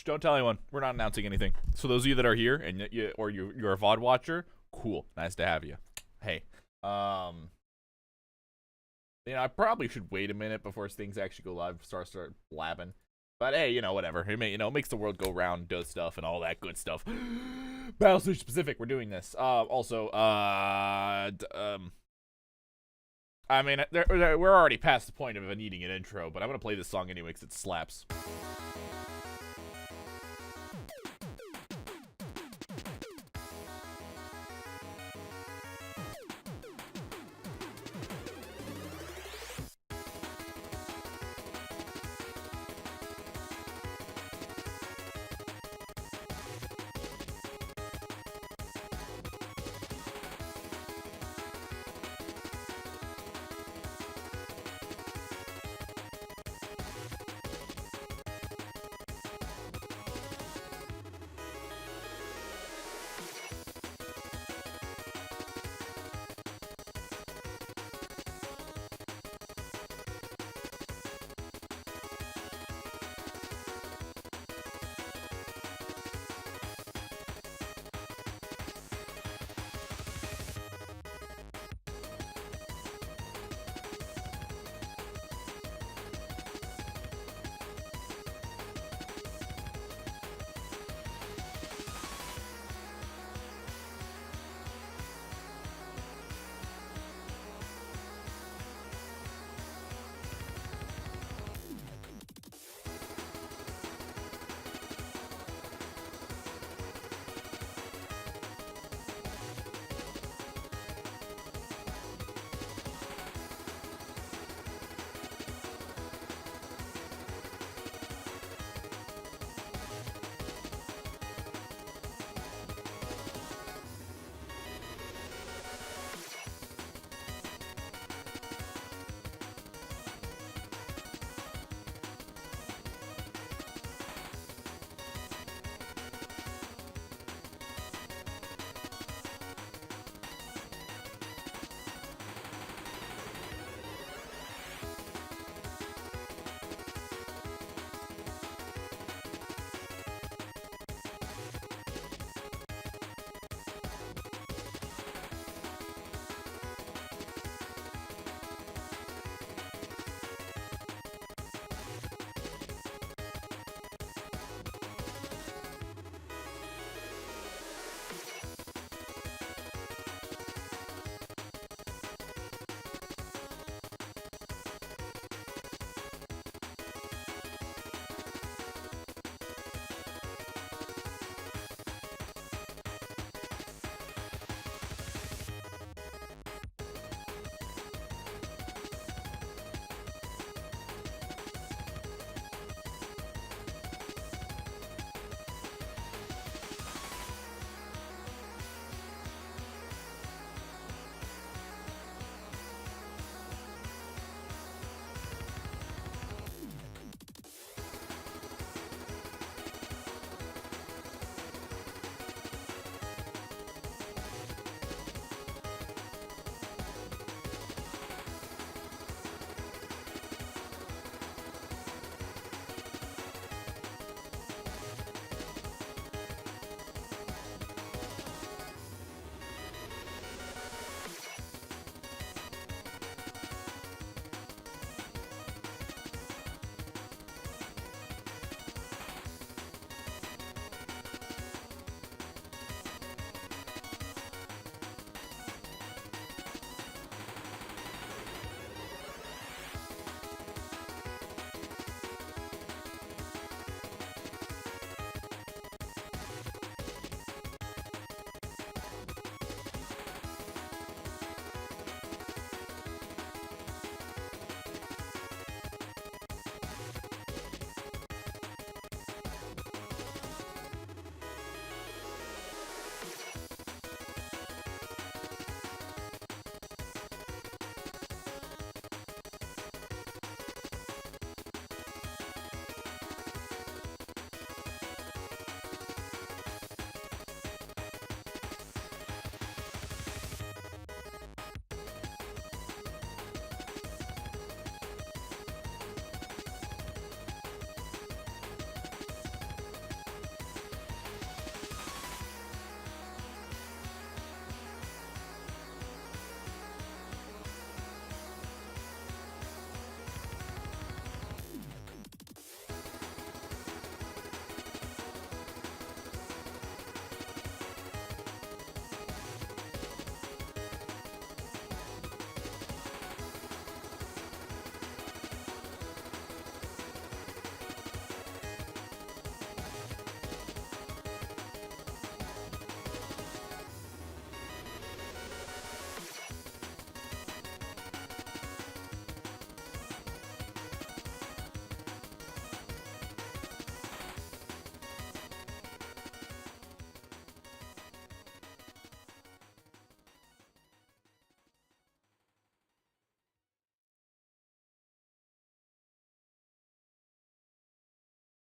don't tell anyone. We're not announcing anything. So those of you that are here and you're a VOD watcher, cool. Nice to have you. Hey, I probably should wait a minute before things actually go live. Start blabbing. But hey, whatever. It makes the world go round, does stuff, and all that good stuff. Battlestation Pacific, we're doing this. Also, we're already past the point of needing an intro, but I'm gonna play this song anyway because it slaps.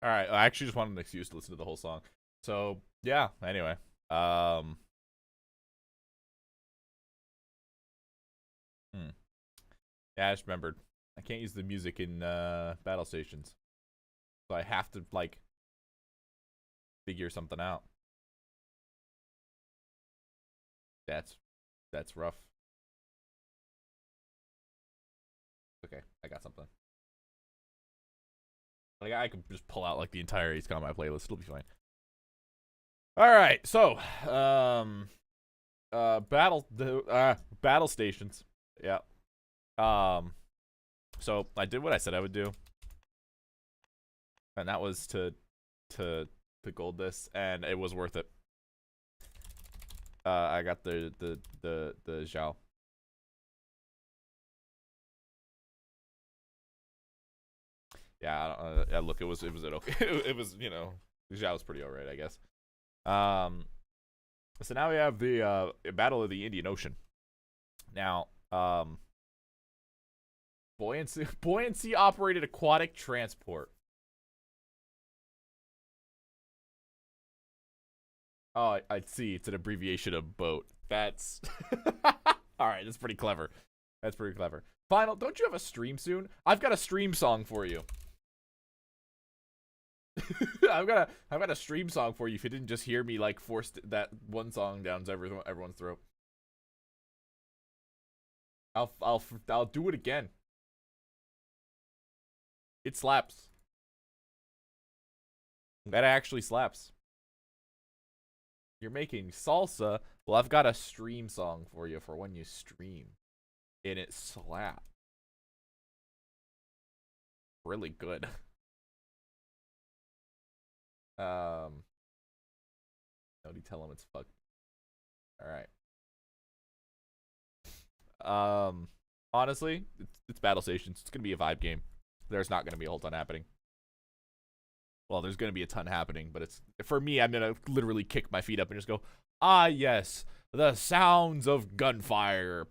All right, I actually just wanted an excuse to listen to the whole song. So yeah. Anyway, um, hmm. Yeah, I just remembered I can't use the music in Battlestations, so I have to like figure something out. That's that's rough. Okay, I got something. Like I could just pull out like the entire Ace Combat playlist. It'll be fine. All right, so battle stations. Yeah. Um, so I did what I said I would do, and that was to gold this, and it was worth it. I got the Zhao. Yeah, yeah, look, it was okay. It was, you know, Zhao was pretty alright, I guess. So now we have the Battle of the Indian Ocean. Now, buoyancy operated aquatic transport. Oh, I see. It's an abbreviation of boat. That's all right. That's pretty clever. That's pretty clever. Final, don't you have a stream soon? I've got a stream song for you. I've got a stream song for you if you didn't just hear me like force that one song down everyone's throat. I'll do it again. It slaps. That actually slaps. You're making salsa. Well, I've got a stream song for you for when you stream. And it slaps. Really good. Nobody tell him it's fucked. Alright. Honestly, it's Battlestations. It's gonna be a vibe game. There's not gonna be a whole ton happening. Well, there's gonna be a ton happening, but it's for me. I'm gonna literally kick my feet up and just go, ah, yes, the sounds of gunfire,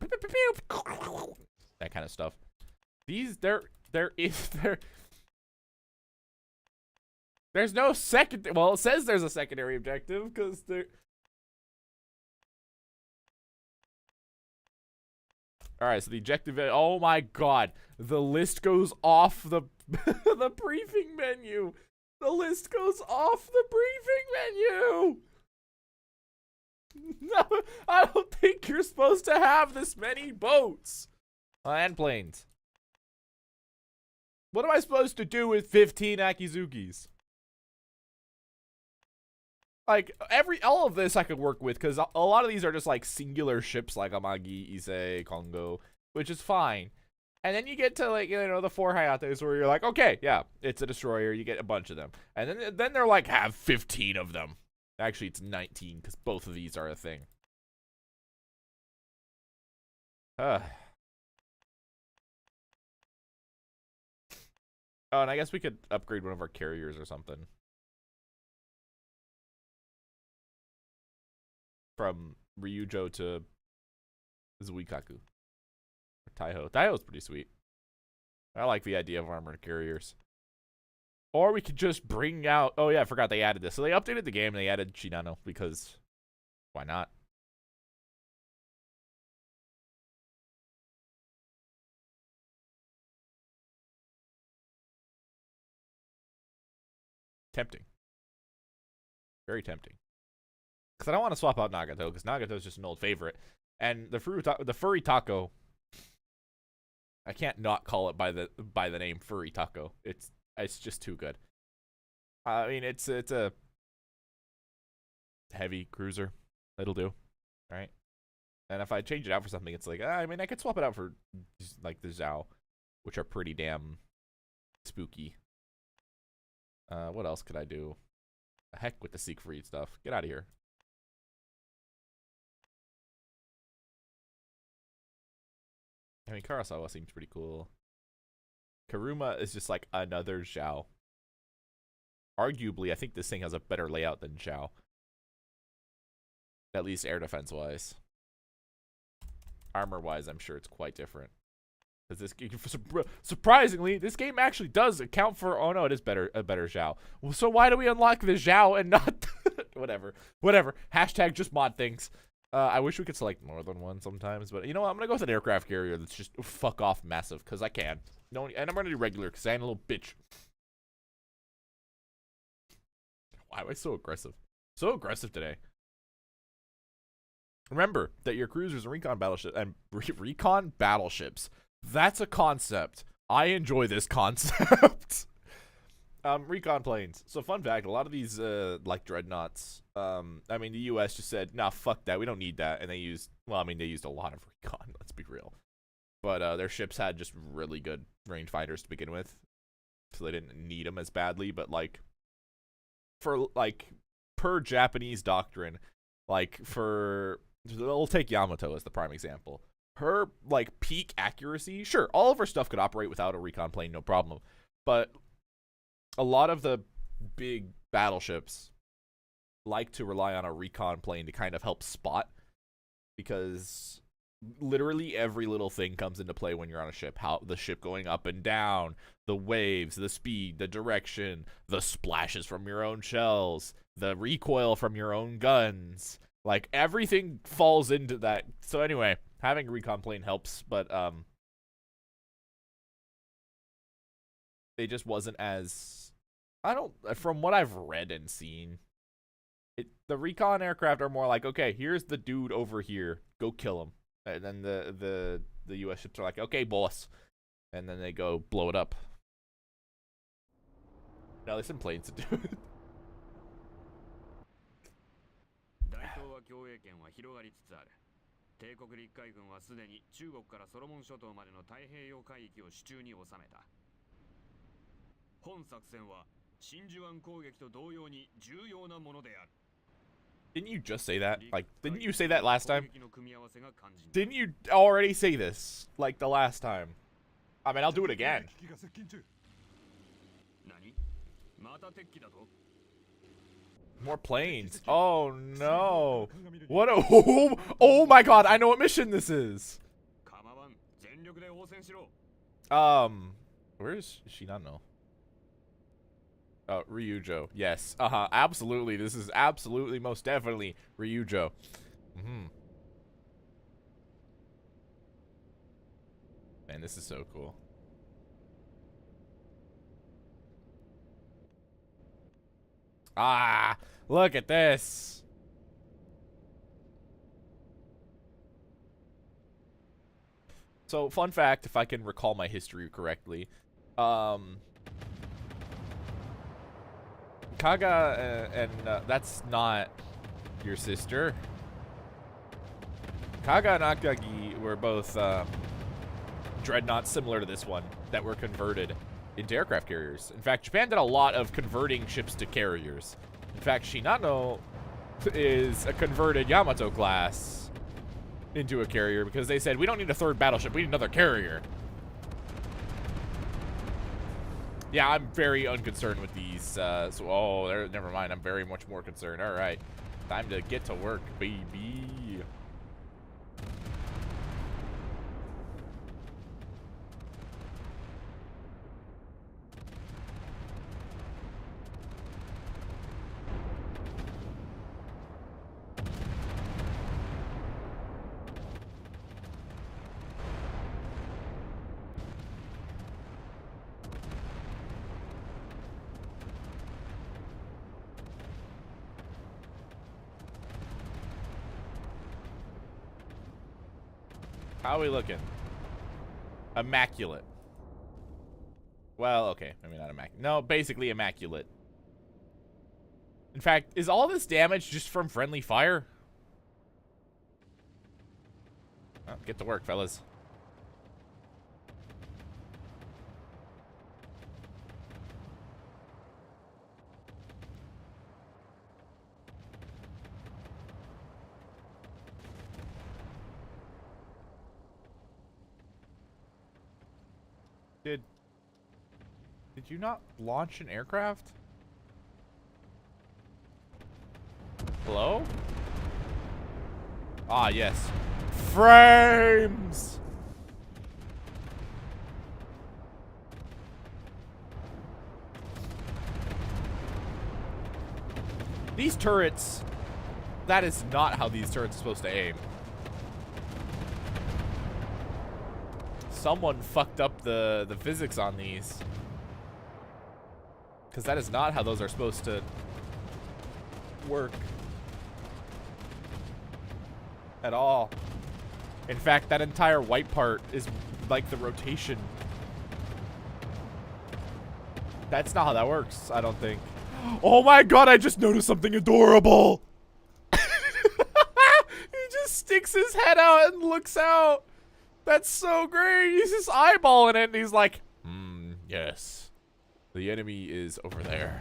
that kind of stuff. These there's no second. Well, it says there's a secondary objective because there. All right, so the objective. Oh my god, the list goes off the the briefing menu. The list goes off the briefing menu. No, I don't think you're supposed to have this many boats and planes. What am I supposed to do with 15 Akizukis? Like all of this I could work with because a lot of these are just like singular ships like Amagi, Issei, Kongo, which is fine. And then you get to like, you know, the 4 Hayates where you're like, okay, yeah, it's a destroyer. You get a bunch of them. And then they're like, have 15 of them. Actually, it's 19 because both of these are a thing. Oh, and I guess we could upgrade one of our carriers or something. From Ryujo to Zuikaku. Taiho. Taiho's pretty sweet. I like the idea of armored carriers. Or we could just bring out... Oh, yeah, I forgot they added this. So they updated the game and they added Shinano because... Why not? Tempting. Very tempting. Because I don't want to swap out Nagato because Nagato's just an old favorite. And the furry taco... I can't not call it by the name furry taco. It's just too good. I mean, it's a heavy cruiser. It'll do, right? And if I change it out for something, it's like I mean, I could swap it out for like the Zhao, which are pretty damn spooky. What else could I do? Heck with the Siegfried stuff. Get out of here. I mean, Karasawa seems pretty cool. Karuma is just like another Zhao. Arguably, I think this thing has a better layout than Zhao. At least air defense wise. Armor wise, I'm sure it's quite different. Because this surprisingly, this game actually does account for. Oh no, it is a better Zhao. Well, so why do we unlock the Zhao and not whatever? Hashtag just mod things. I wish we could select more than one sometimes, but you know what? I'm gonna go with an aircraft carrier that's just fuck off massive because I can. No, and I'm gonna do regular because I ain't a little bitch. Why am I so aggressive? So aggressive today. Remember that your cruisers and recon battleships. That's a concept. I enjoy this concept. Recon planes. So fun fact, a lot of these like dreadnoughts, I mean the US just said, nah, fuck that, we don't need that, and they used a lot of recon, let's be real. But their ships had just really good range fighters to begin with. So they didn't need them as badly, but like for like per Japanese doctrine, like we'll take Yamato as the prime example. Her like peak accuracy, sure, all of her stuff could operate without a recon plane, no problem. But a lot of the big battleships like to rely on a recon plane to kind of help spot, because literally every little thing comes into play when you're on a ship. How the ship going up and down, the waves, the speed, the direction, the splashes from your own shells, the recoil from your own guns. Like, everything falls into that. So anyway, having a recon plane helps, but it just wasn't as, from what I've read and seen, the recon aircraft are more like, okay, here's the dude over here, go kill him. And then the US ships are like, okay, boss. And then they go blow it up. Now there's some planes to do it. 共栄圏は広がりつつある。帝国陸海軍はすでに中国からソロモン諸島までの太平洋海域を手中に収めた。本作戦は真珠湾攻撃と同様に重要なものである。Didn't you just say that? Like, didn't you say that last time? Didn't you already say this? Like the last time? I mean, I'll do it again. More planes. Oh no. What a oh my god, I know what mission this is. Where is she? Not know. Oh, Ryujo. Yes. Absolutely. This is absolutely most definitely Ryujo. Man, this is so cool. Ah, look at this. So, fun fact, if I can recall my history correctly, Kaga and that's not your sister. Kaga and Akagi were both dreadnoughts similar to this one that were converted into aircraft carriers. In fact, Japan did a lot of converting ships to carriers. In fact, Shinano is a converted Yamato class into a carrier because they said, we don't need a third battleship, we need another carrier. Yeah, I'm very unconcerned with these. Never mind. I'm very much more concerned. All right, time to get to work, baby. How are we looking? Immaculate. Well, okay. Maybe not immaculate. No, basically immaculate. In fact, is all this damage just from friendly fire? Well, get to work, fellas. Did you not launch an aircraft? Hello? Ah, yes. Frames! These turrets, that is not how these turrets are supposed to aim. Someone fucked up the physics on these. Because that is not how those are supposed to work. At all. In fact, that entire white part is like the rotation. That's not how that works, I don't think. Oh my god, I just noticed something adorable! He just sticks his head out and looks out. That's so great. He's just eyeballing it and he's like, yes. The enemy is over there.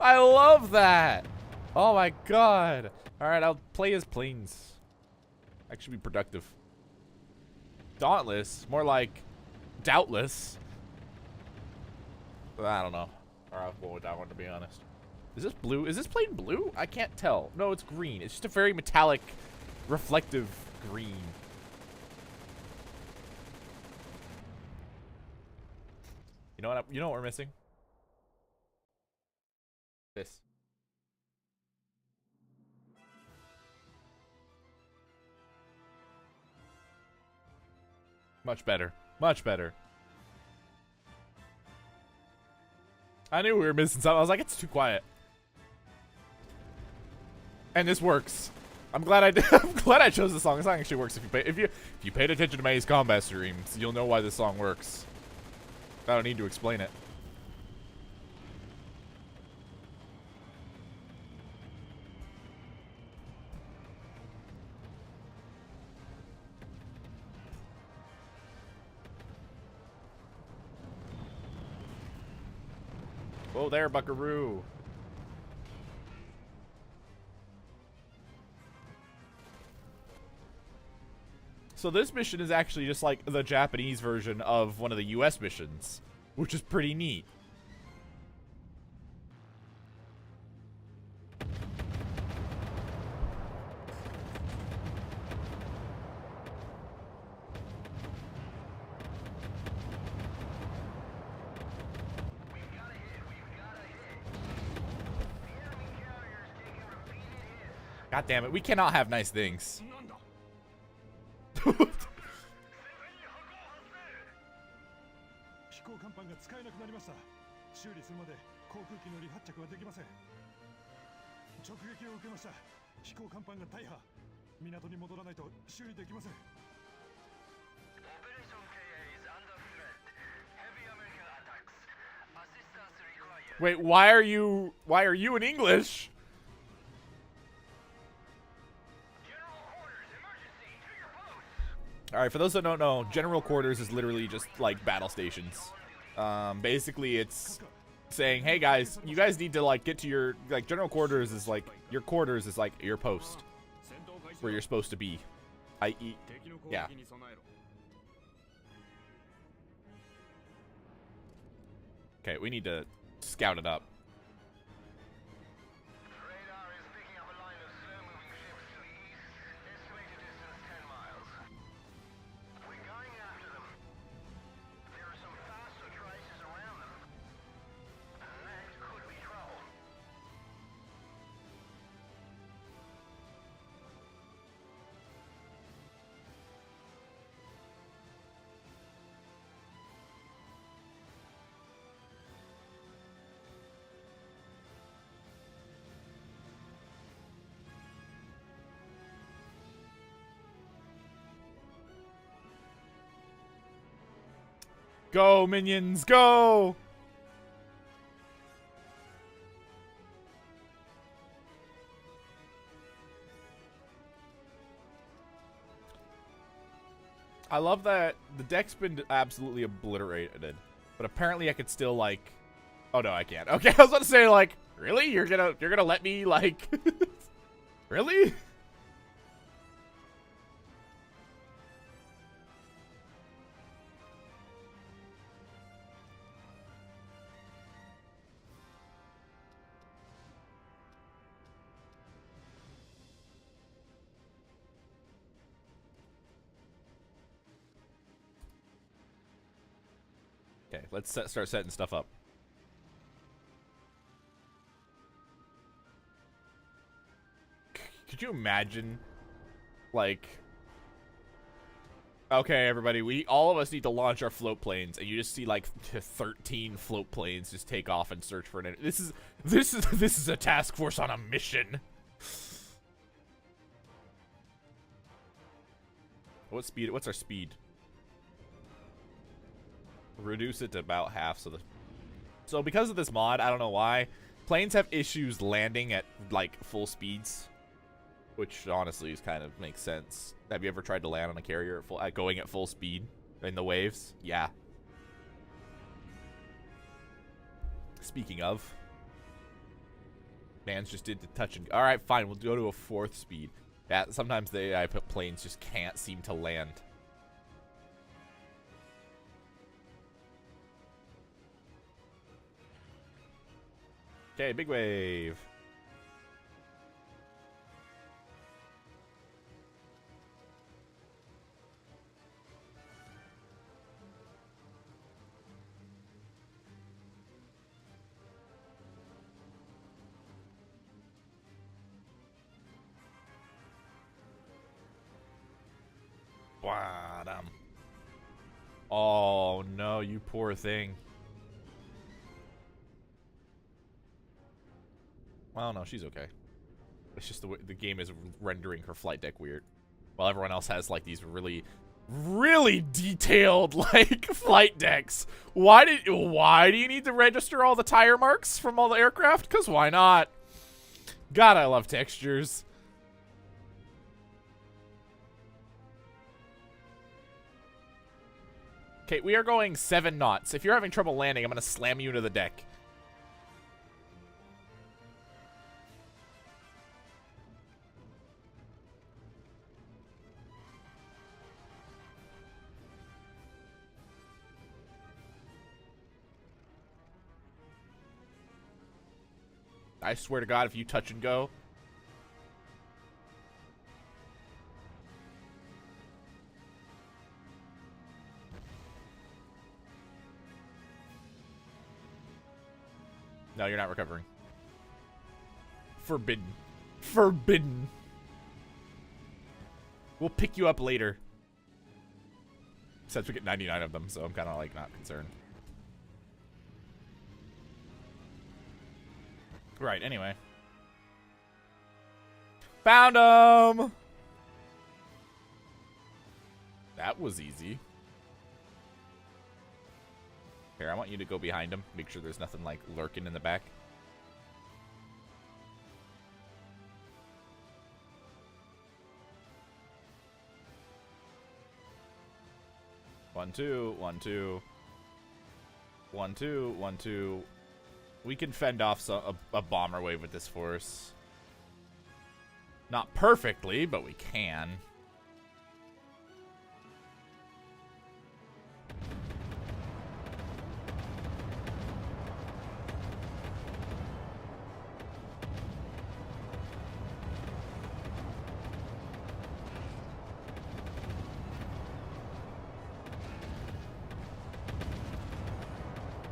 I love that. Oh my god. Alright, I'll play as planes. Actually be productive. Dauntless. More like doubtless. I don't know. I'll go with that one, to be honest. Is this blue? Is this plane blue? I can't tell. No, it's green. It's just a very metallic, reflective green. You know what? You know what we're missing? This. Much better. Much better. I knew we were missing something. I was like, it's too quiet. And this works. I'm glad I did. I'm glad I chose this song. This song actually works. If you paid attention to my Ace Combat streams, you'll know why this song works. I don't need to explain it. Whoa there, buckaroo. So this mission is actually just like the Japanese version of one of the US missions, which is pretty neat. God damn it, we cannot have nice things. Wait, why are you in English? Alright, for those that don't know, General Quarters is literally just like battle stations. Basically it's saying, hey guys, you guys need to like get to your, like, General Quarters is like, your quarters is like your post. Where you're supposed to be. I.e., yeah. Okay, we need to scout it up. Go, minions, go! I love that the deck's been absolutely obliterated, but apparently I could still, like... Oh, no, I can't. Okay, I was about to say, like, really? You're gonna let me, like... Really? Okay, let's start setting stuff up. Could you imagine, like, okay, everybody, all of us need to launch our float planes, and you just see like 13 float planes just take off and search for an. This is a task force on a mission. What speed? What's our speed? Reduce it to about half. So because of this mod, I don't know why, planes have issues landing at like full speeds, which honestly is kind of makes sense. Have you ever tried to land on a carrier going at full speed in the waves? Yeah. Speaking of, man's just did the touch and. All right, fine. We'll go to a 4th speed. Yeah, sometimes the AI planes just can't seem to land. Okay, big wave. Bottom. Oh no, you poor thing. Well, no, she's okay. It's just the way the game is rendering her flight deck weird, while everyone else has like these really, really detailed like flight decks. Why do you need to register all the tire marks from all the aircraft? Because why not? God, I love textures. Okay, we are going 7 knots. If you're having trouble landing, I'm gonna slam you into the deck. I swear to God, if you touch and go. No, you're not recovering. Forbidden. Forbidden. We'll pick you up later. Since we get 99 of them, so I'm kind of like not concerned. Right, anyway. Found him! That was easy. Here, I want you to go behind him. Make sure there's nothing like lurking in the back. One, two, 1, 2. 1, 2, 1, 2. We can fend off a bomber wave with this force. Not perfectly, but we can.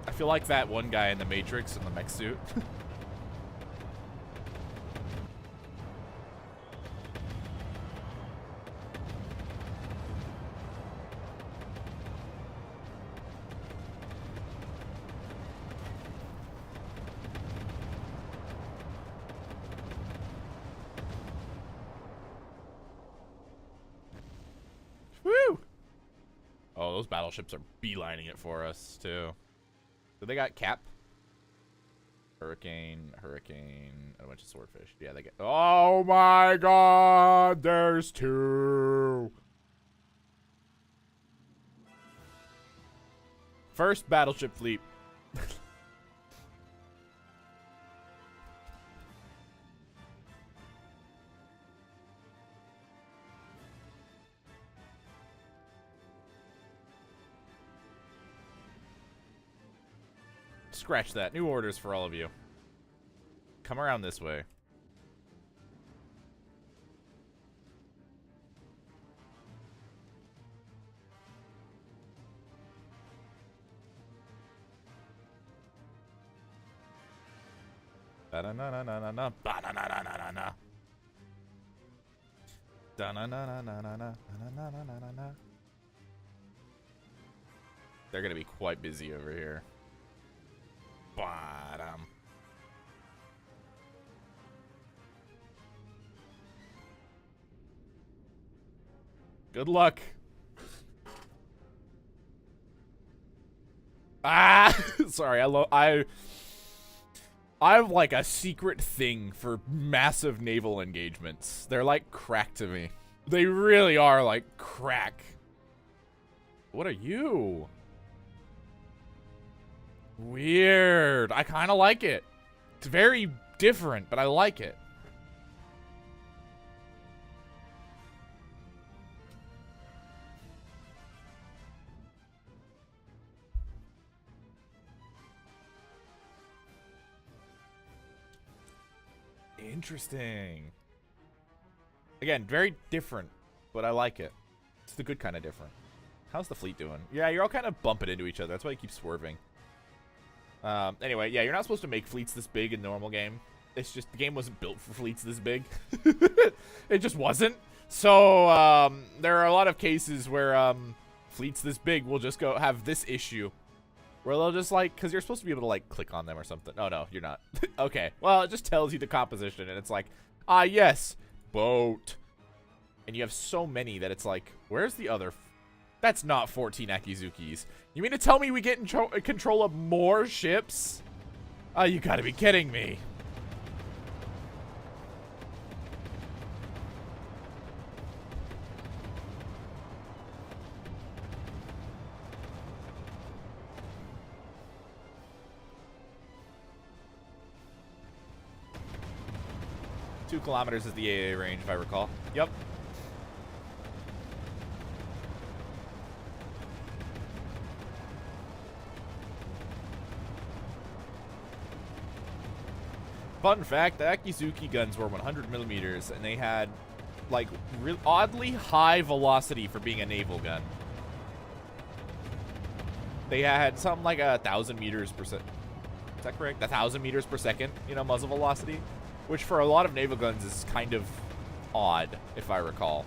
I feel like that one guy in the Matrix in the mech suit. Woo! Oh, those battleships are beelining it for us, too. So they got Cap, Hurricane, and a bunch of swordfish. Yeah, they get. Oh my God! There's 2. First battleship fleet. Scratch that. New orders for all of you. Come around this way. Ba-da-na-na-na-na-na. Ba-da-na-na-na-na-na. Da-na-na-na-na-na-na-na-na-na-na-na. They're gonna be quite busy over here. Bottom. Good luck. Ah, sorry. I have like a secret thing for massive naval engagements. They're like crack to me. They really are like crack. What are you? Weird. I kind of like it. It's very different, but I like it. Interesting. Again, very different, but I like it. It's the good kind of different. How's the fleet doing? Yeah, you're all kind of bumping into each other. That's why you keep swerving. Anyway, yeah, you're not supposed to make fleets this big in normal game. It's just the game wasn't built for fleets this big. It just wasn't. So, there are a lot of cases where fleets this big will just go have this issue. Where they'll just like, because you're supposed to be able to like click on them or something. Oh, no, you're not. Okay, well, it just tells you the composition and it's like, ah, yes, boat. And you have so many that it's like, where's the other? That's not 14 Akizukis. You mean to tell me we get in control of more ships? Oh, you gotta be kidding me. Two kilometers is the AA range, if I recall. Yep. Fun fact, the Akizuki guns were 100 millimeters, and they had, like, oddly high velocity for being a naval gun. They had something like 1,000 meters per second. Is that correct? 1,000 meters per second, you know, muzzle velocity? Which for a lot of naval guns is kind of odd, if I recall.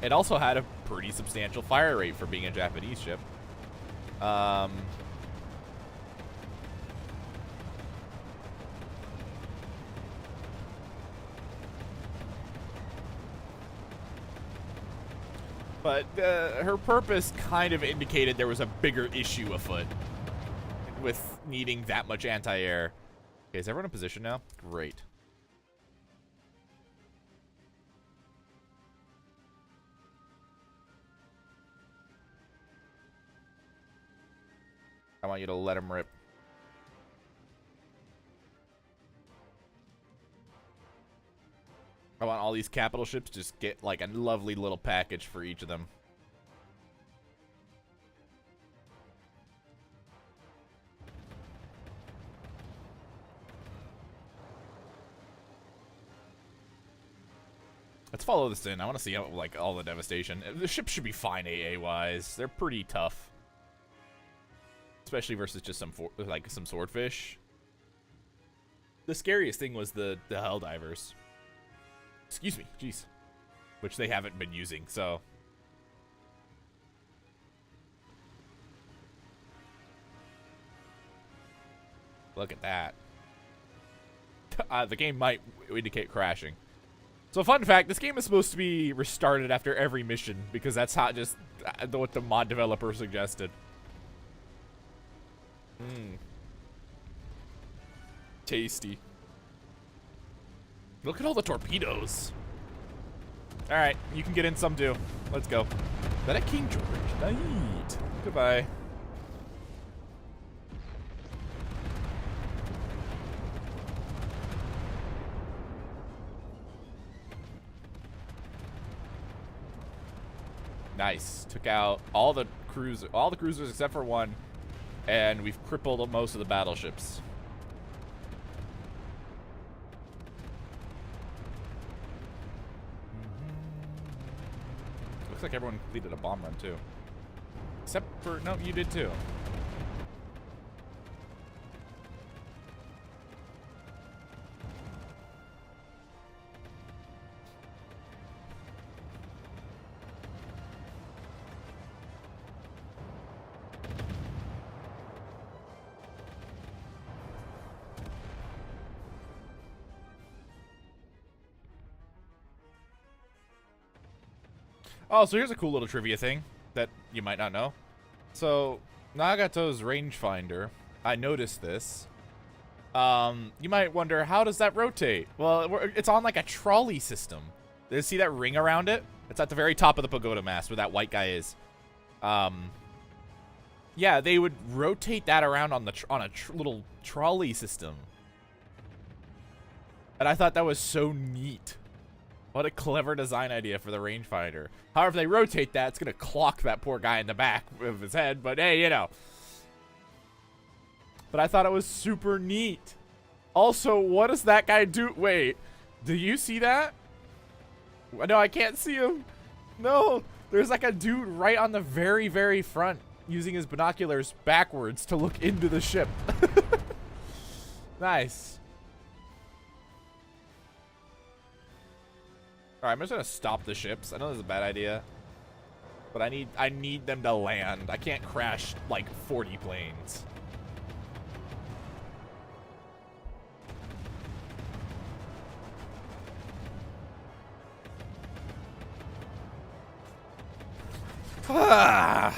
It also had a pretty substantial fire rate for being a Japanese ship. But her purpose kind of indicated there was a bigger issue afoot with needing that much anti-air. Okay, is everyone in position now? Great. I want you to let him rip. I want all these capital ships to just get like a lovely little package for each of them. Let's follow this in. I want to see how, like, all the devastation. The ships should be fine AA-wise. They're pretty tough. Especially versus just some swordfish. The scariest thing was the Helldivers. Excuse me, jeez. Which they haven't been using, so. Look at that. The game might indicate crashing. So fun fact, this game is supposed to be restarted after every mission because that's how just what the mod developer suggested. Tasty. Look at all the torpedoes. Alright, you can get in some too. Let's go. Is that a King George? Nice. Goodbye. Nice. Took out all the cruisers except for one, and we've crippled most of the battleships. Looks like everyone completed a bomb run too. Except for, no, you did too. Oh, so here's a cool little trivia thing that you might not know. So, Nagato's rangefinder, I noticed this. You might wonder, how does that rotate? Well, it's on like a trolley system. Do you see that ring around it? It's at the very top of the pagoda mast where that white guy is. Yeah, they would rotate that around on a little trolley system. And I thought that was so neat. What a clever design idea for the rangefinder. However, if they rotate that, it's going to clock that poor guy in the back of his head. But hey, you know. But I thought it was super neat. Also, what does that guy do? Wait, do you see that? No, I can't see him. No, there's like a dude right on the very, very front using his binoculars backwards to look into the ship. Nice. All right, I'm just gonna stop the ships. I know this is a bad idea, but I need them to land. I can't crash like 40 planes. I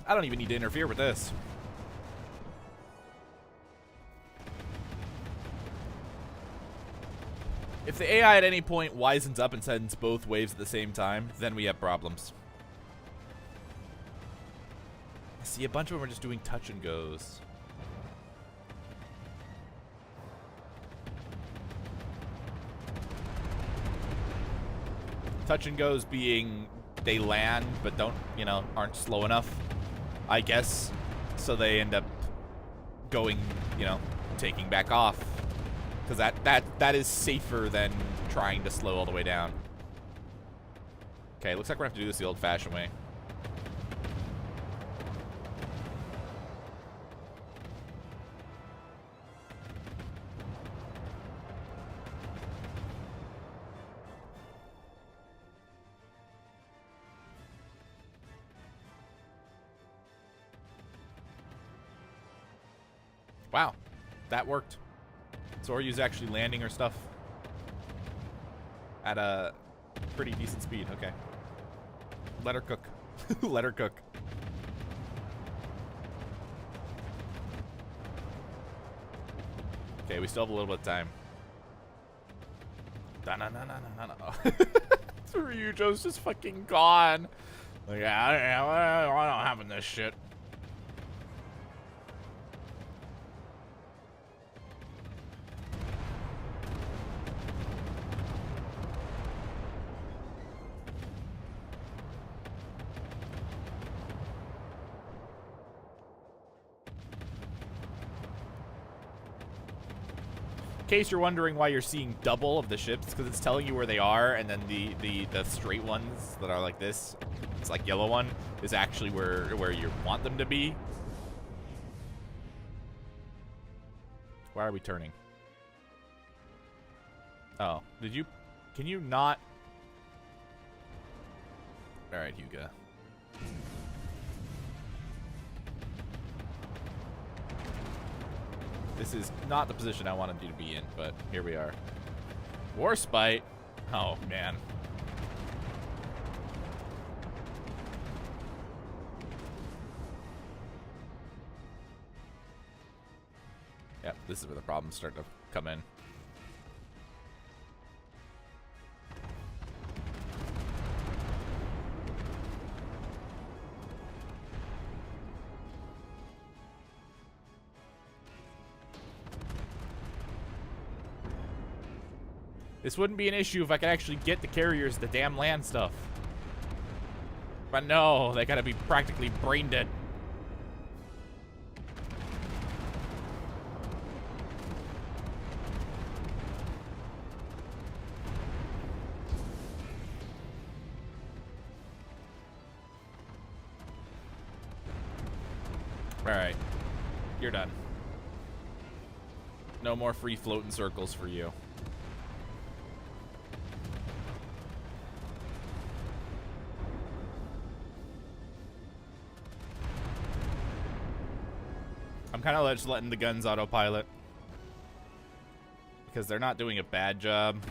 don't even need to interfere with this. If the AI at any point wisens up and sends both waves at the same time, then we have problems. See, a bunch of them are just doing touch and goes. Touch and goes being they land but don't, you know, aren't slow enough, I guess. So they end up going, you know, taking back off. Because that is safer than trying to slow all the way down. Okay, looks like we're gonna have to do this the old-fashioned way. Wow, that worked. Soryu's actually landing her stuff at a pretty decent speed. Okay. Let her cook. Let her cook. Okay, we still have a little bit of time. No. Ryujo's just fucking gone. Like, I'm not having this shit. In case you're wondering why you're seeing double of the ships, because it's telling you where they are, and then the straight ones that are like this, it's like yellow one, is actually where you want them to be. Why are we turning? Oh, can you not? All right, Hyuga. This is not the position I wanted you to be in, but here we are. Warspite. Oh, man. Yep, this is where the problems start to come in. This wouldn't be an issue if I could actually get the carriers the damn land stuff. But no, they gotta be practically brain dead. Alright. You're done. No more free floating circles for you. I'm kind of just letting the guns autopilot. because they're not doing a bad job.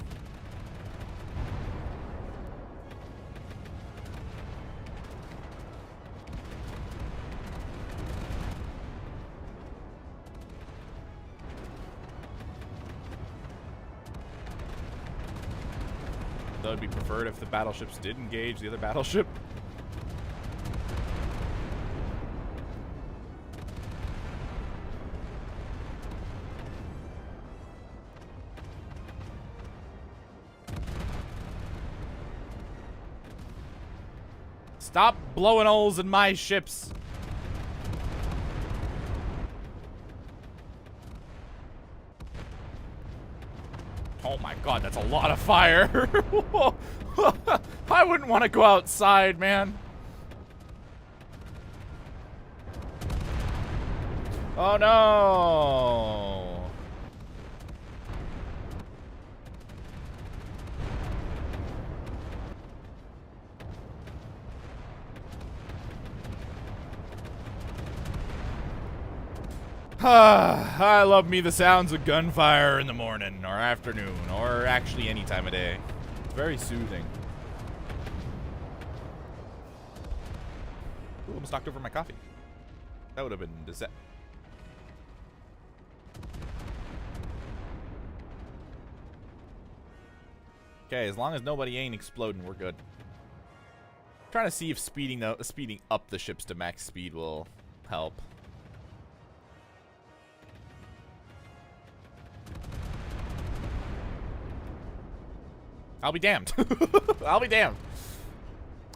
That would be preferred if the battleships did engage the other battleship. Stop blowing holes in my ships. Oh my god, that's a lot of fire. I wouldn't want to go outside, man. Oh no. I love me the sounds of gunfire in the morning or afternoon or actually any time of day. It's very soothing. Ooh, almost knocked over my coffee. That would have been dissect. Okay, as long as nobody ain't exploding, we're good. Trying to see if speeding up the ships to max speed will help. I'll be damned. I'll be damned.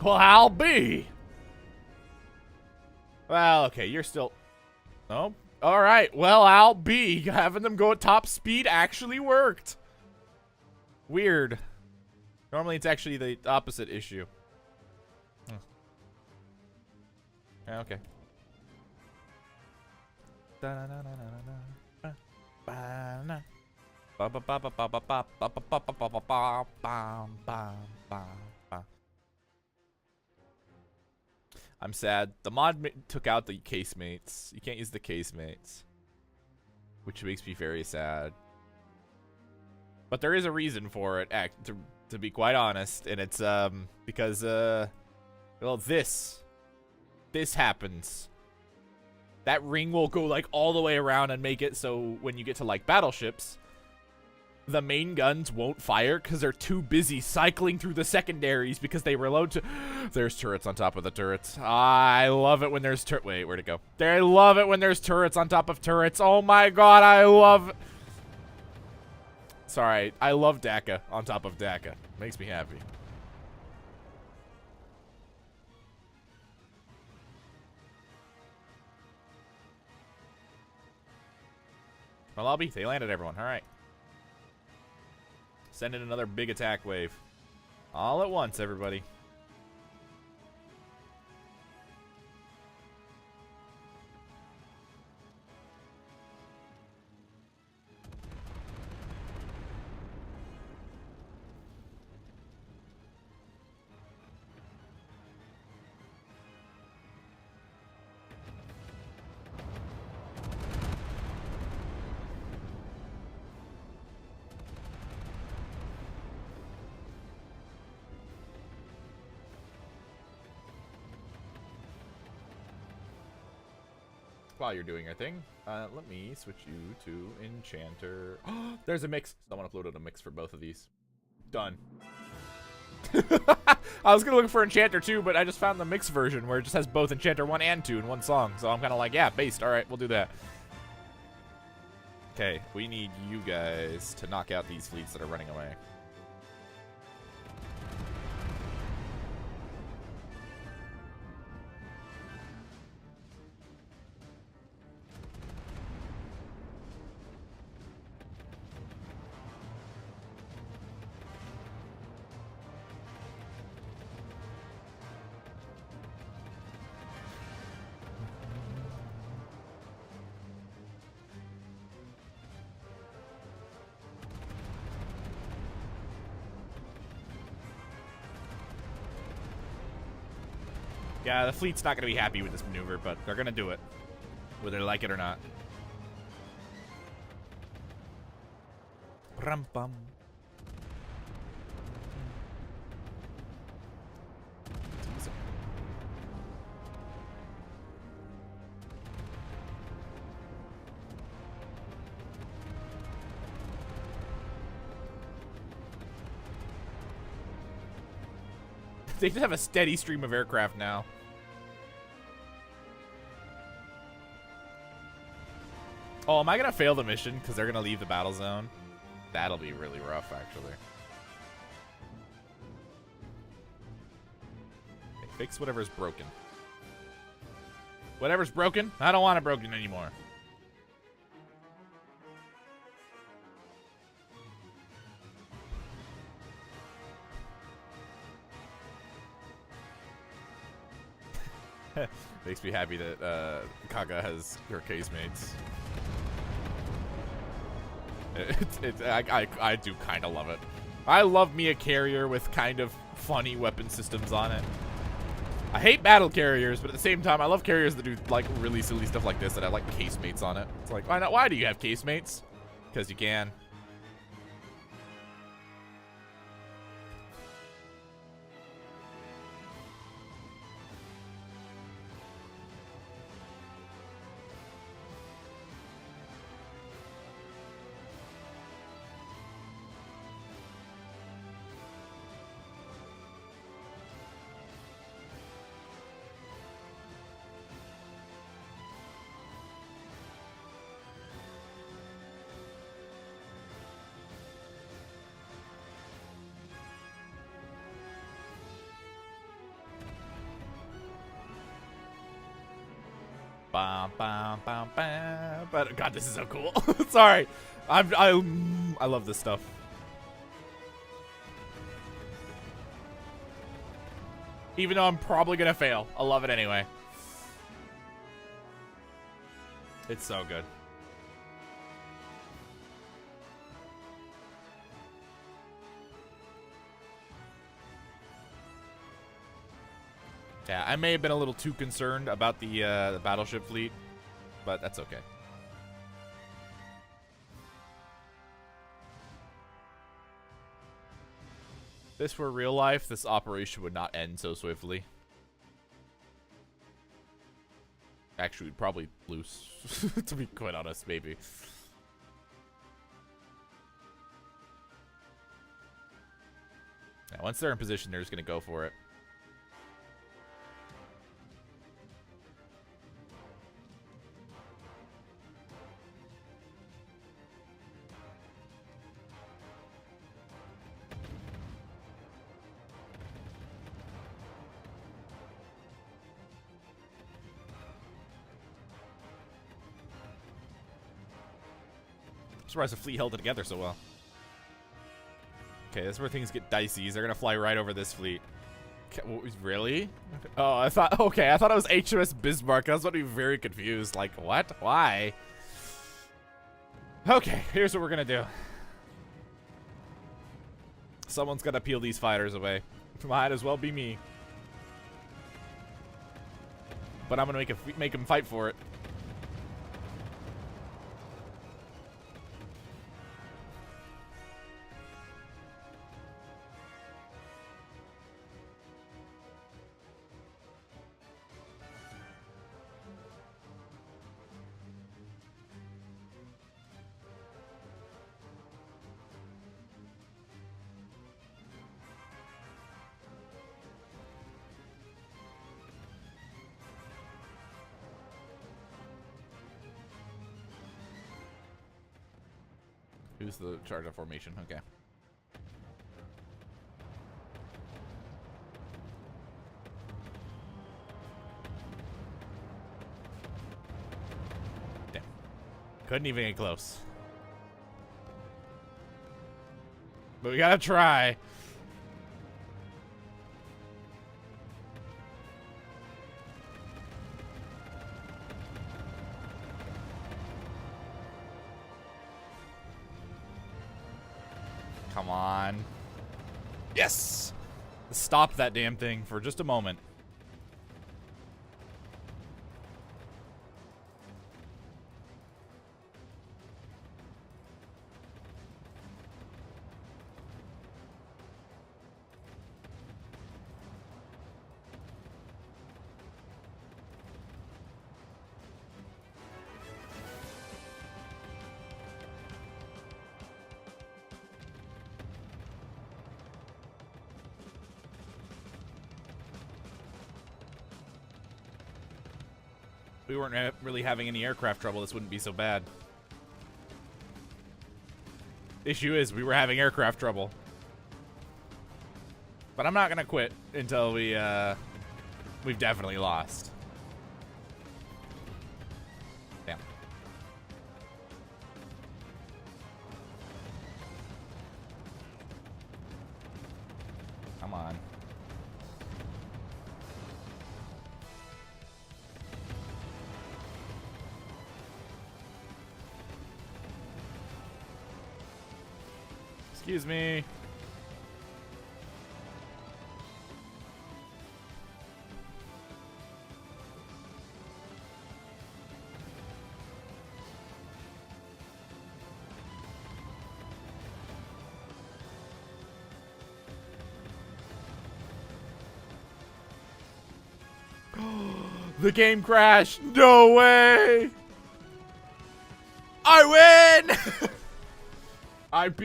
Well, I'll be. Well, okay, you're still... Oh, all right. Well, I'll be. Having them go at top speed actually worked. Weird. Normally, it's actually the opposite issue. Yeah, okay. I'm sad. The mod took out the casemates. You can't use the casemates, which makes me very sad. But there is a reason for it, to be quite honest, and it's because well, this happens. That ring will go like all the way around and make it so when you get to like battleships, the main guns won't fire because they're too busy cycling through the secondaries because they reload to... There's turrets on top of the turrets. I love it when there's wait, where'd it go? I love it when there's turrets on top of turrets. Oh my god, I love... Sorry, I love DACA on top of DACA. Makes me happy. Well, I'll be. They landed everyone. All right. Send in another big attack wave. All at once, everybody. While you're doing your thing, let me switch you to Enchanter. There's a mix. Someone uploaded a mix for both of these. Done. I was gonna look for Enchanter 2, but I just found the mix version where it just has both Enchanter 1 and 2 in one song. So I'm kind of like, yeah, based. All right, we'll do that. Okay, we need you guys to knock out these fleets that are running away. Yeah, the fleet's not going to be happy with this maneuver, but they're going to do it, whether they like it or not. Rum bum. They just have a steady stream of aircraft now. Oh, am I gonna fail the mission because they're gonna leave the battle zone? That'll be really rough, actually. Okay, fix whatever's broken. Whatever's broken, I don't want it broken anymore. Makes me happy that Kaga has her casemates. I do kind of love it. I love me a carrier with kind of funny weapon systems on it. I hate battle carriers, but at the same time, I love carriers that do like really silly stuff like this that have like casemates on it. It's like, why not? Why do you have casemates? Because you can. Bam, bam, bam, bam. But God, this is so cool. Sorry, I love this stuff. Even though I'm probably gonna fail, I love it anyway. It's so good. Yeah, I may have been a little too concerned about the battleship fleet, but that's okay. If this were real life, this operation would not end so swiftly. Actually, we'd probably lose, to be quite honest, maybe. Yeah, once they're in position, they're just going to go for it. I'm surprised the fleet held it together so well. Okay, this is where things get dicey. They're gonna fly right over this fleet. Really? Oh, I thought it was HMS Bismarck. I was about to be very confused. Like, what? Why? Okay, here's what we're gonna do. Someone's gotta peel these fighters away. Might as well be me. But I'm gonna make them fight for it. Who's the charge of formation? Okay. Damn. Couldn't even get close. But we gotta try. Come on. Yes! Stop that damn thing for just a moment. we weren't really having any aircraft trouble, this wouldn't be so bad. Issue is, we were having aircraft trouble. But I'm not gonna quit until we've definitely lost. Damn. Come on. Excuse me. The game crashed. No way. I win.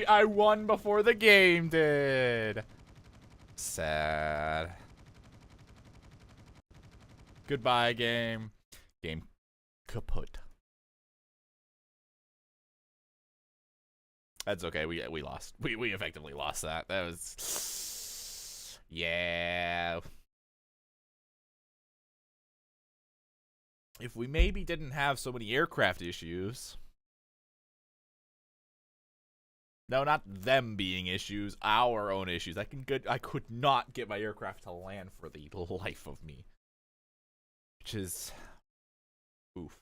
I won before the game did. Sad. Goodbye, game. Game kaput. That's okay. We lost. We effectively lost that. That was, yeah. If we maybe didn't have so many aircraft issues. No, not them being issues, our own issues. I could not get my aircraft to land for the life of me. Which is oof.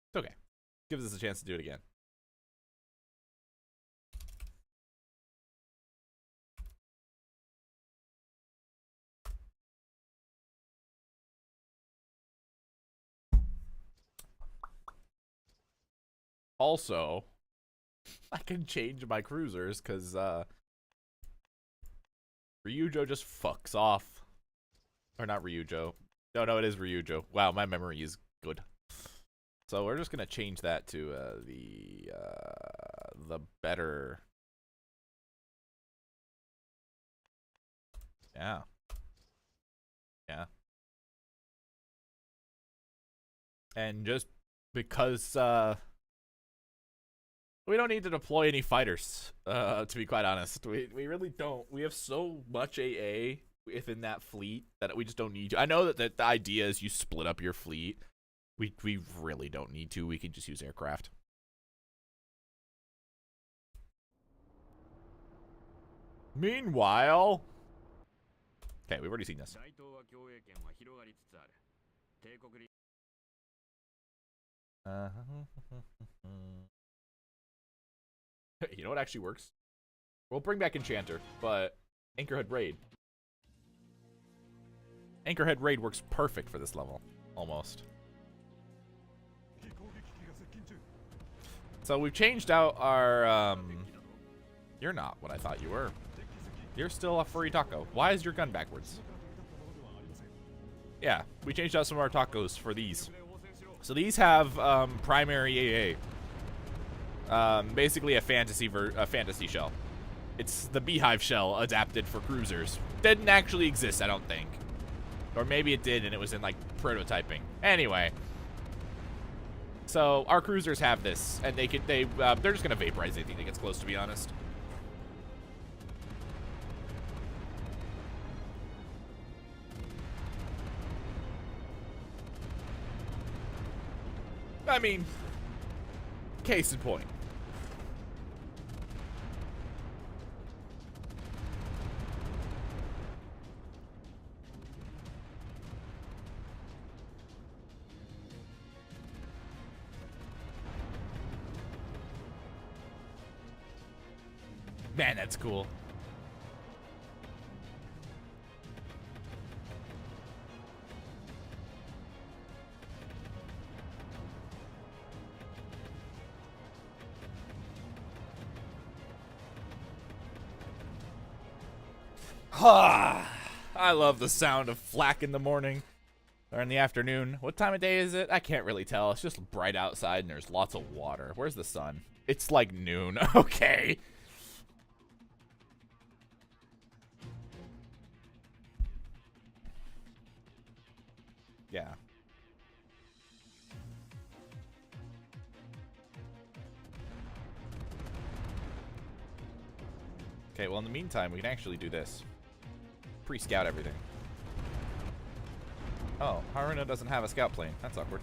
It's okay. Gives us a chance to do it again. Also, I can change my cruisers because Ryujo just fucks off. Or not Ryujo. No, it is Ryujo. Wow, my memory is good. So we're just gonna change that to the better. Yeah. Yeah. And just because we don't need to deploy any fighters, to be quite honest. We really don't. We have so much AA within that fleet that we just don't need to. I know that the idea is you split up your fleet. We really don't need to. We can just use aircraft. Meanwhile, okay, we've already seen this. You know what actually works? We'll bring back Enchanter, but Anchorhead Raid. Anchorhead Raid works perfect for this level, almost. So we've changed out our, you're not what I thought you were. You're still a furry taco. Why is your gun backwards? Yeah, we changed out some of our tacos for these. So these have, primary AA. Basically a fantasy shell. It's the beehive shell adapted for cruisers. Didn't actually exist, I don't think. Or maybe it did and it was in like prototyping. Anyway. So our cruisers have this and they're just gonna vaporize anything that gets close, to be honest. I mean, case in point. Man, that's cool. I love the sound of flak in the morning or in the afternoon. What time of day is it? I can't really tell. It's just bright outside and there's lots of water. Where's the sun? It's like noon. Okay. Yeah. Okay, well, in the meantime, we can actually do this. Pre-scout everything. Oh, Haruna doesn't have a scout plane. That's awkward.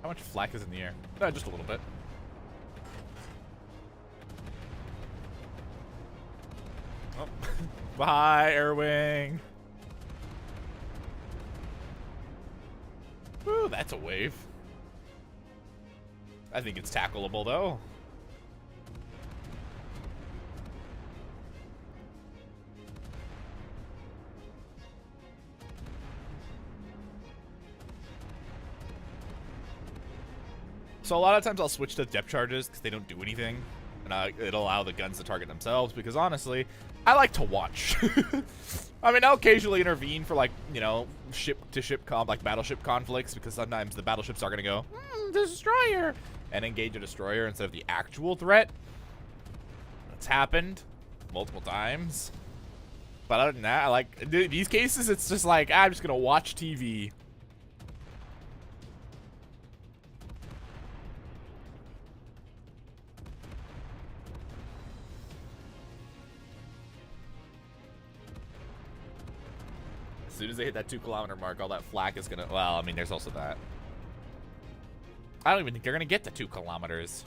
How much flak is in the air? Just a little bit. Oh. Bye, Airwing. Woo, that's a wave. I think it's tackleable, though. So a lot of times I'll switch to depth charges because they don't do anything. And it'll allow the guns to target themselves because honestly, I like to watch. I mean, I'll occasionally intervene for like, you know, ship-to-ship like battleship conflicts because sometimes the battleships are going to go, destroyer, and engage a destroyer instead of the actual threat. That's happened multiple times. But other than that, I like these cases, it's just like, I'm just going to watch TV. As soon as they hit that 2-kilometer mark, all that flak is gonna. Well, I mean, there's also that. I don't even think they're gonna get the 2 kilometers.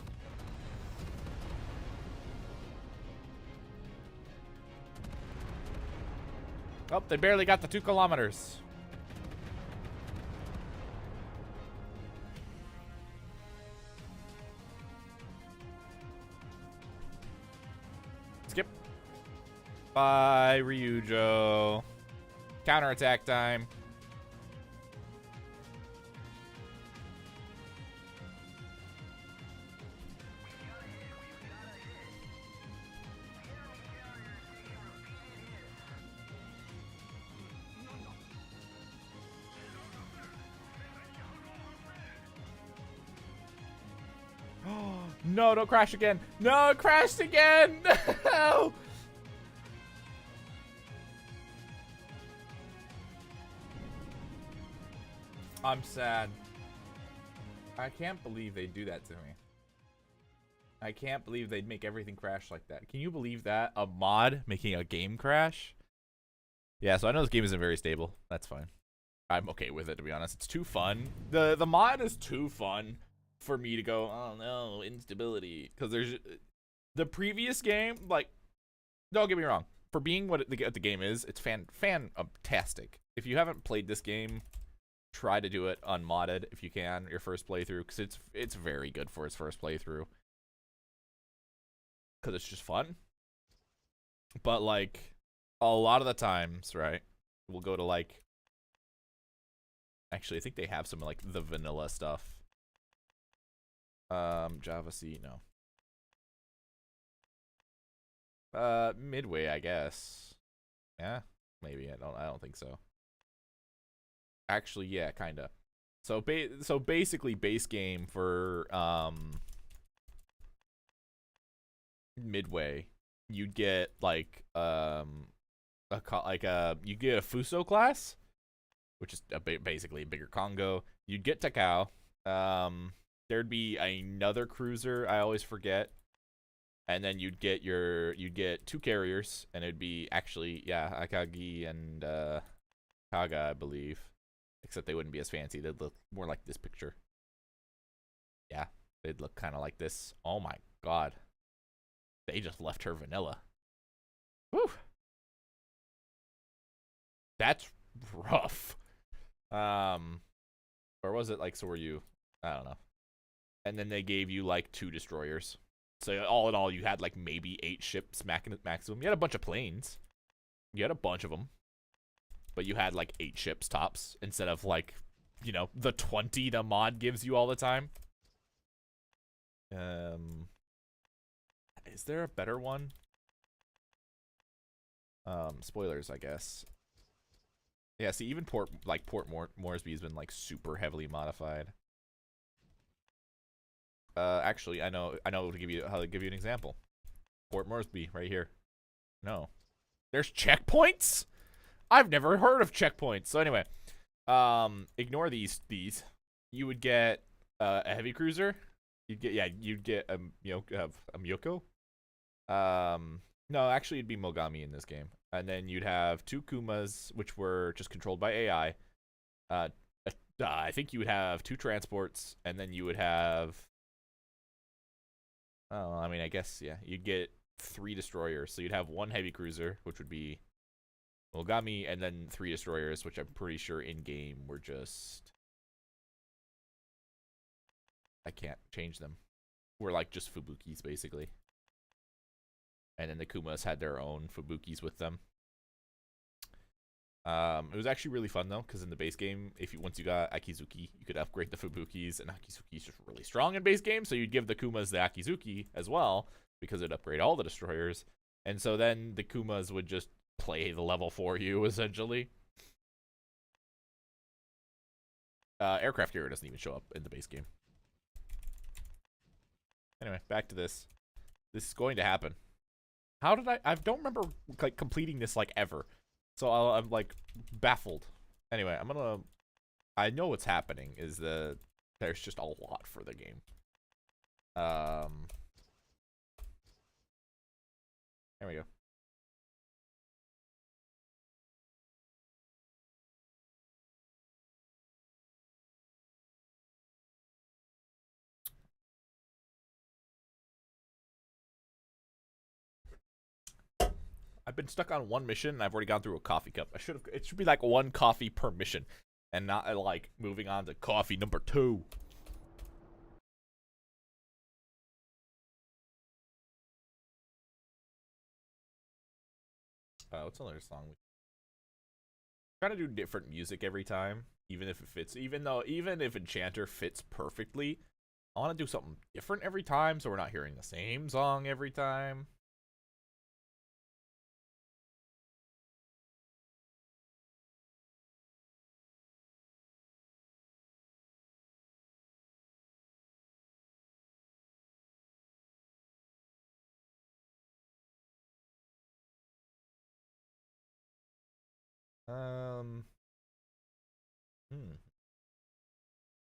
Oh, they barely got the 2 kilometers. Skip. Bye, Ryujo. Counterattack time. No, don't crash again. No, it crashed again. No. I'm sad. I can't believe they do that to me. I can't believe they'd make everything crash like that. Can you believe that? A mod making a game crash? Yeah, so I know this game isn't very stable. That's fine. I'm okay with it, to be honest. It's too fun. The mod is too fun for me to go, oh no, instability. Because there's the previous game, like, don't get me wrong. For being what the game is, it's fantastic. If you haven't played this game, try to do it unmodded if you can, your first playthrough, because it's very good for its first playthrough. Because it's just fun. But, like, a lot of the times, right, we'll go to, like, actually, I think they have some, like, the vanilla stuff. Java C, no. Midway, I guess. Yeah, maybe. I don't think so. Actually, yeah, kinda. So basically, base game for Midway, you'd get like you get a Fuso class, which is basically a bigger Congo. You'd get Takao. There'd be another cruiser. I always forget. And then you'd get 2 carriers, and it'd be actually Akagi and Kaga, I believe. Except they wouldn't be as fancy. They'd look more like this picture. Yeah, they'd look kind of like this. Oh my god. They just left her vanilla. Woo. That's rough. Or was it like, so were you? I don't know. And then they gave you like 2 destroyers. So all in all, you had like maybe 8 ships maximum. You had a bunch of planes. You had a bunch of them. But you had like 8 ships tops instead of like, you know, the 20 the mod gives you all the time. Is there a better one? Spoilers, I guess. Yeah, see, even Port Moresby has been like super heavily modified. Actually, I know how to give you an example. Port Moresby right here. No, there's checkpoints. I've never heard of checkpoints. So anyway, ignore these. You would get a heavy cruiser. You'd get a Myoko. No, actually, it'd be Mogami in this game, and then you'd have 2 Kumas, which were just controlled by AI. I think you would have 2 transports, and then you would have. Oh, I mean, I guess yeah, you'd get 3 destroyers. So you'd have 1 heavy cruiser, which would be Mogami, and then 3 destroyers, which I'm pretty sure in game were just. I can't change them. We're like just Fubukis basically. And then the Kumas had their own Fubukis with them. It was actually really fun though, because in the base game, once you got Akizuki, you could upgrade the Fubukis, and Akizuki's just really strong in base game, so you'd give the Kumas the Akizuki as well, because it'd upgrade all the destroyers. And so then the Kumas would just play the level for you, essentially. Aircraft carrier doesn't even show up in the base game. Anyway, back to this. This is going to happen. How did I don't remember like completing this like ever. So I'm like baffled. Anyway, I know what's happening is that there's just a lot for the game. There we go. I've been stuck on one mission and I've already gone through a coffee cup. It should be like 1 coffee per mission and not like moving on to coffee number 2. What's another song? Try to do different music every time, even if it fits. Even if Enchanter fits perfectly, I want to do something different every time, so we're not hearing the same song every time.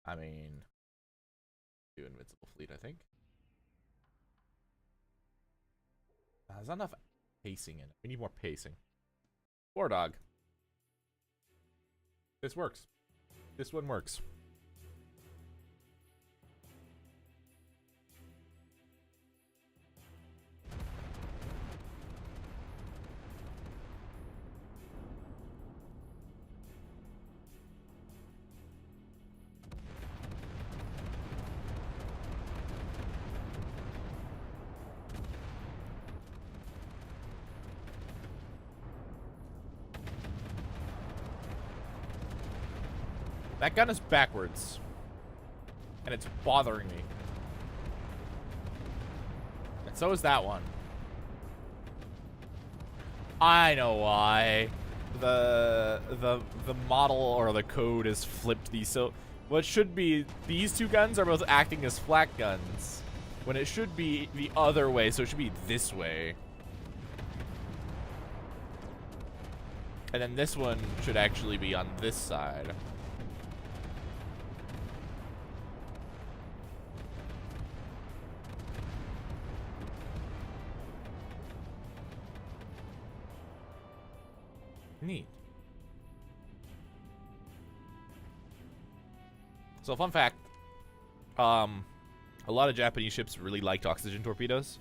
I mean, do Invincible Fleet, I think. There's not enough pacing in it. We need more pacing. War Dog. This works. This one works. That gun is backwards. And it's bothering me. And so is that one. I know why. The model or the code is flipped these. So what should be, these 2 guns are both acting as flak guns, when it should be the other way. So it should be this way. And then this one should actually be on this side. Neat. So fun fact, a lot of Japanese ships really liked oxygen torpedoes.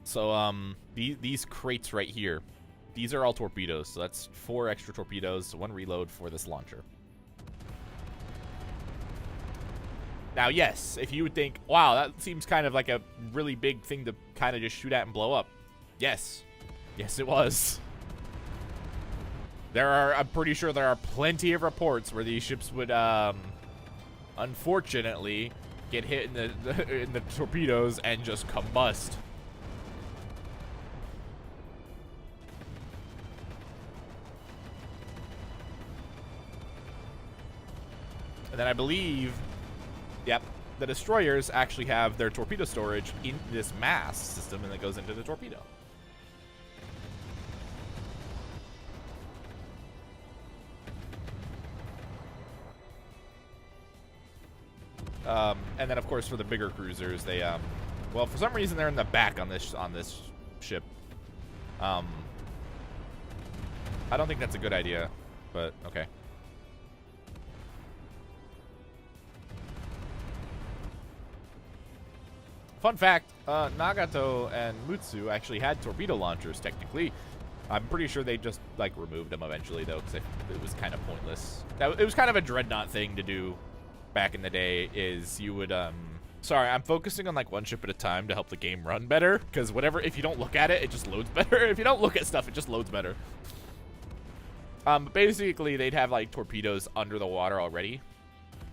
So these crates right here, these are all torpedoes, so that's 4 extra torpedoes, 1 reload for this launcher. Now, yes, if you would think, wow, that seems kind of like a really big thing to kind of just shoot at and blow up. Yes. Yes, it was. I'm pretty sure there are plenty of reports where these ships would, unfortunately, get hit in the torpedoes and just combust. And then I believe, yep, the destroyers actually have their torpedo storage in this mast system, and it goes into the torpedo. And then, of course, for the bigger cruisers, they, well, for some reason, they're in the back on this ship. I don't think that's a good idea, but okay. Fun fact, Nagato and Mutsu actually had torpedo launchers, technically. I'm pretty sure they just, like, removed them eventually, though, because it was kind of pointless. It was kind of a dreadnought thing to do back in the day, is you would, sorry, I'm focusing on, like, one ship at a time to help the game run better, because if you don't look at it, it just loads better. If you don't look at stuff, it just loads better. But basically, they'd have, like, torpedoes under the water already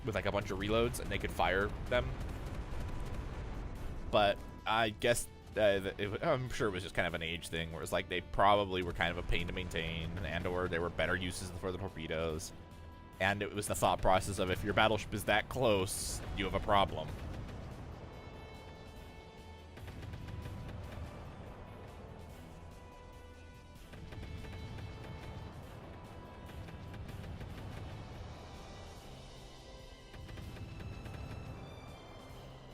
with, like, a bunch of reloads, and they could fire them. But I guess I'm sure it was just kind of an age thing, where it's like they probably were kind of a pain to maintain, and/or there were better uses for the torpedoes. And it was the thought process of, if your battleship is that close, you have a problem.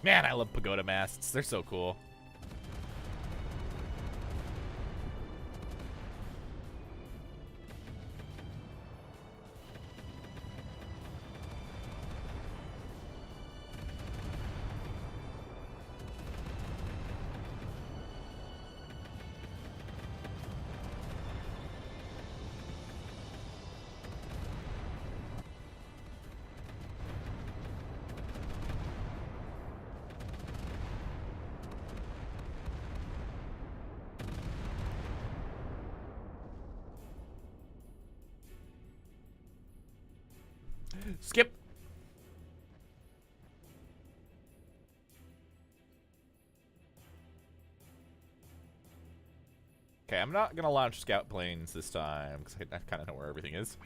Man, I love pagoda masts. They're so cool. Skip. Okay, I'm not gonna launch scout planes this time because I kind of know where everything is.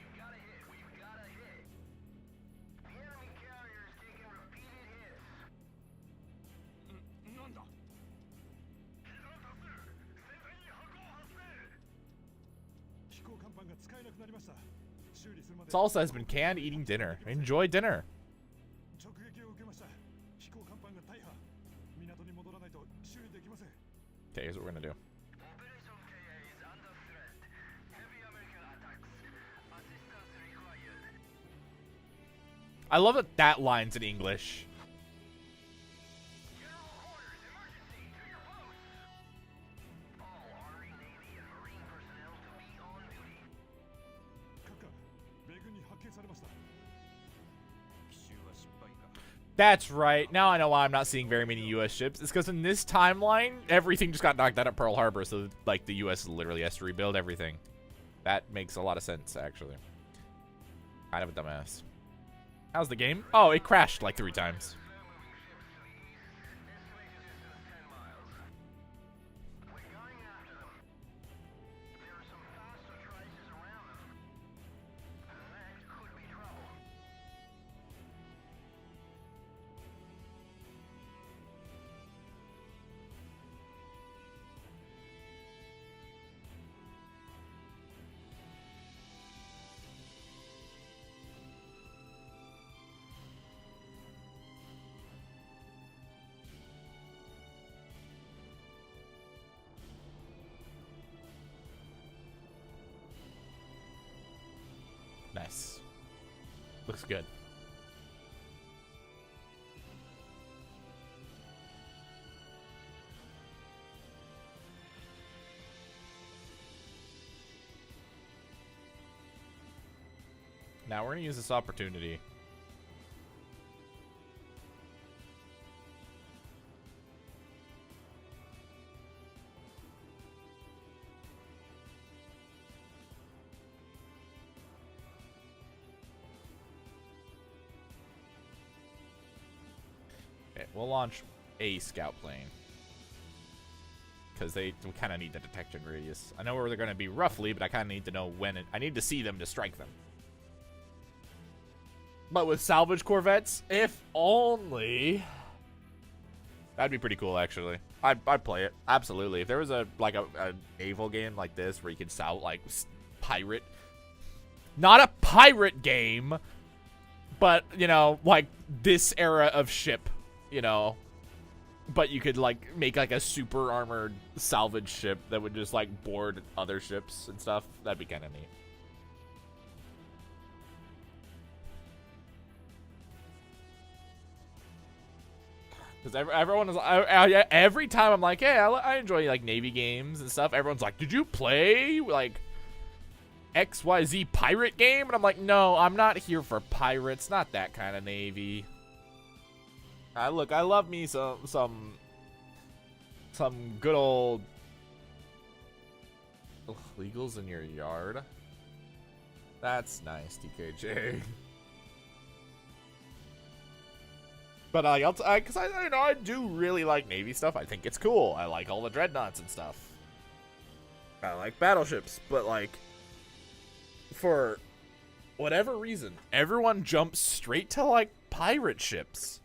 Salsa has been canned eating dinner. Enjoy dinner. Okay, here's what we're gonna do. I love that that line's in English. That's right. Now I know why I'm not seeing very many U.S. ships. It's because in this timeline, everything just got knocked out at Pearl Harbor, so, like, the U.S. literally has to rebuild everything. That makes a lot of sense, actually. Kind of a dumbass. How's the game? Oh, it crashed like 3 times. Nice. Looks good. Now we're gonna use this opportunity. Okay, we'll launch a scout plane. Because we kind of need the detection radius. I know where they're going to be roughly, but I kind of need to know when I need to see them to strike them. But with salvage corvettes, if only... That'd be pretty cool, actually. I'd play it. Absolutely. If there was a naval game like this where you could pirate... Not a pirate game, but, you know, like this era of ship, you know... But you could, like, make, like, a super armored salvage ship that would just, like, board other ships and stuff. That'd be kind of neat. Because everyone is... every time I'm like, hey, I enjoy, like, Navy games and stuff. Everyone's like, did you play, like, XYZ pirate game? And I'm like, no, I'm not here for pirates. Not that kind of Navy. Look, I love me some good old legals in your yard. That's nice, TKJ. But because I do really like Navy stuff. I think it's cool. I like all the dreadnoughts and stuff. I like battleships, but like for whatever reason, everyone jumps straight to like pirate ships.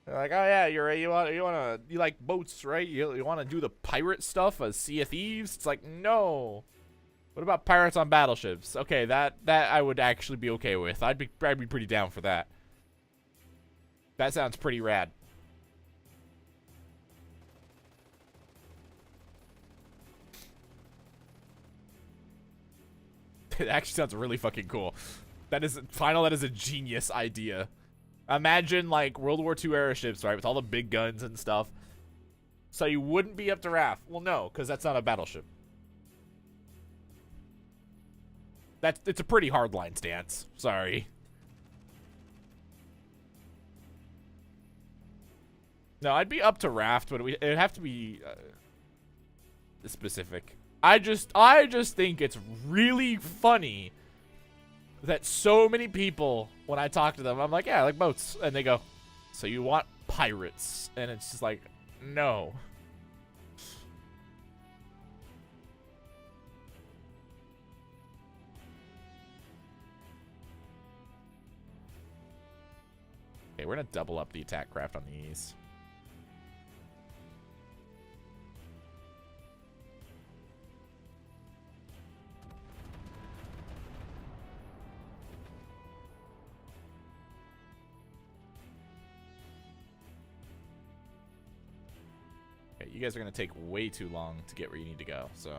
They're like, oh yeah, Yurei, you like boats, right? You want to do the pirate stuff, a Sea of Thieves? It's like, no. What about pirates on battleships? Okay, that I would actually be okay with. I'd be pretty down for that. That sounds pretty rad. It actually sounds really fucking cool. That is a genius idea. Imagine, like, World War II era ships, right? With all the big guns and stuff. So you wouldn't be up to RAF. Well, no, because that's not a battleship. It's a pretty hardline stance. Sorry. No, I'd be up to raft, but it'd have to be specific. I just think it's really funny that so many people, when I talk to them, I'm like, yeah, I like boats. And they go, so you want pirates? And it's just like, no. Okay, we're going to double up the attack craft on these. You guys are going to take way too long to get where you need to go, so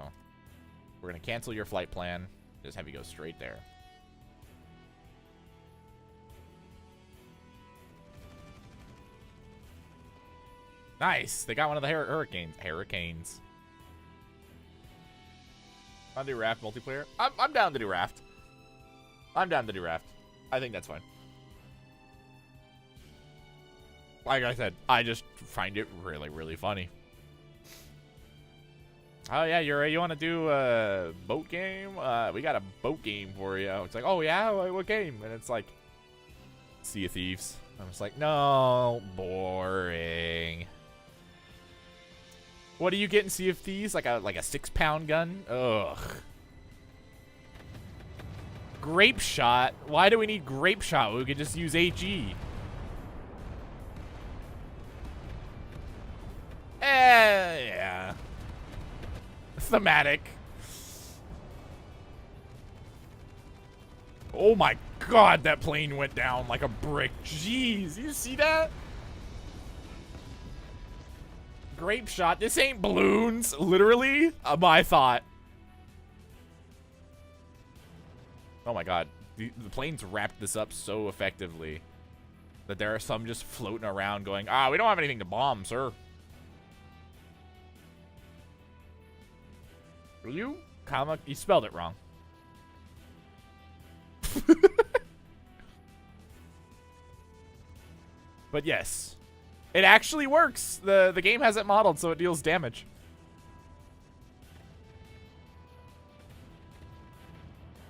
we're going to cancel your flight plan. Just have you go straight there. Nice! They got one of the hurricanes. Want to do raft multiplayer? I'm down to do raft. I'm down to do raft. I think that's fine. Like I said, I just find it really, really funny. Oh yeah, Yurei, you want to do a boat game? We got a boat game for you. It's like, oh yeah, what game? And it's like, Sea of Thieves. I'm just like, no, boring. What do you get in Sea of Thieves? Like a 6-pound gun? Ugh. Grape shot? Why do we need grape shot? We could just use HE. Yeah. Thematic. Oh my god, that plane went down like a brick. Jeez, you see that? Grape shot. This ain't balloons, literally. My thought. Oh my god, the planes wrapped this up so effectively that there are some just floating around going, we don't have anything to bomb, sir. You spelled it wrong. But yes, it actually works. The game has it modeled so it deals damage.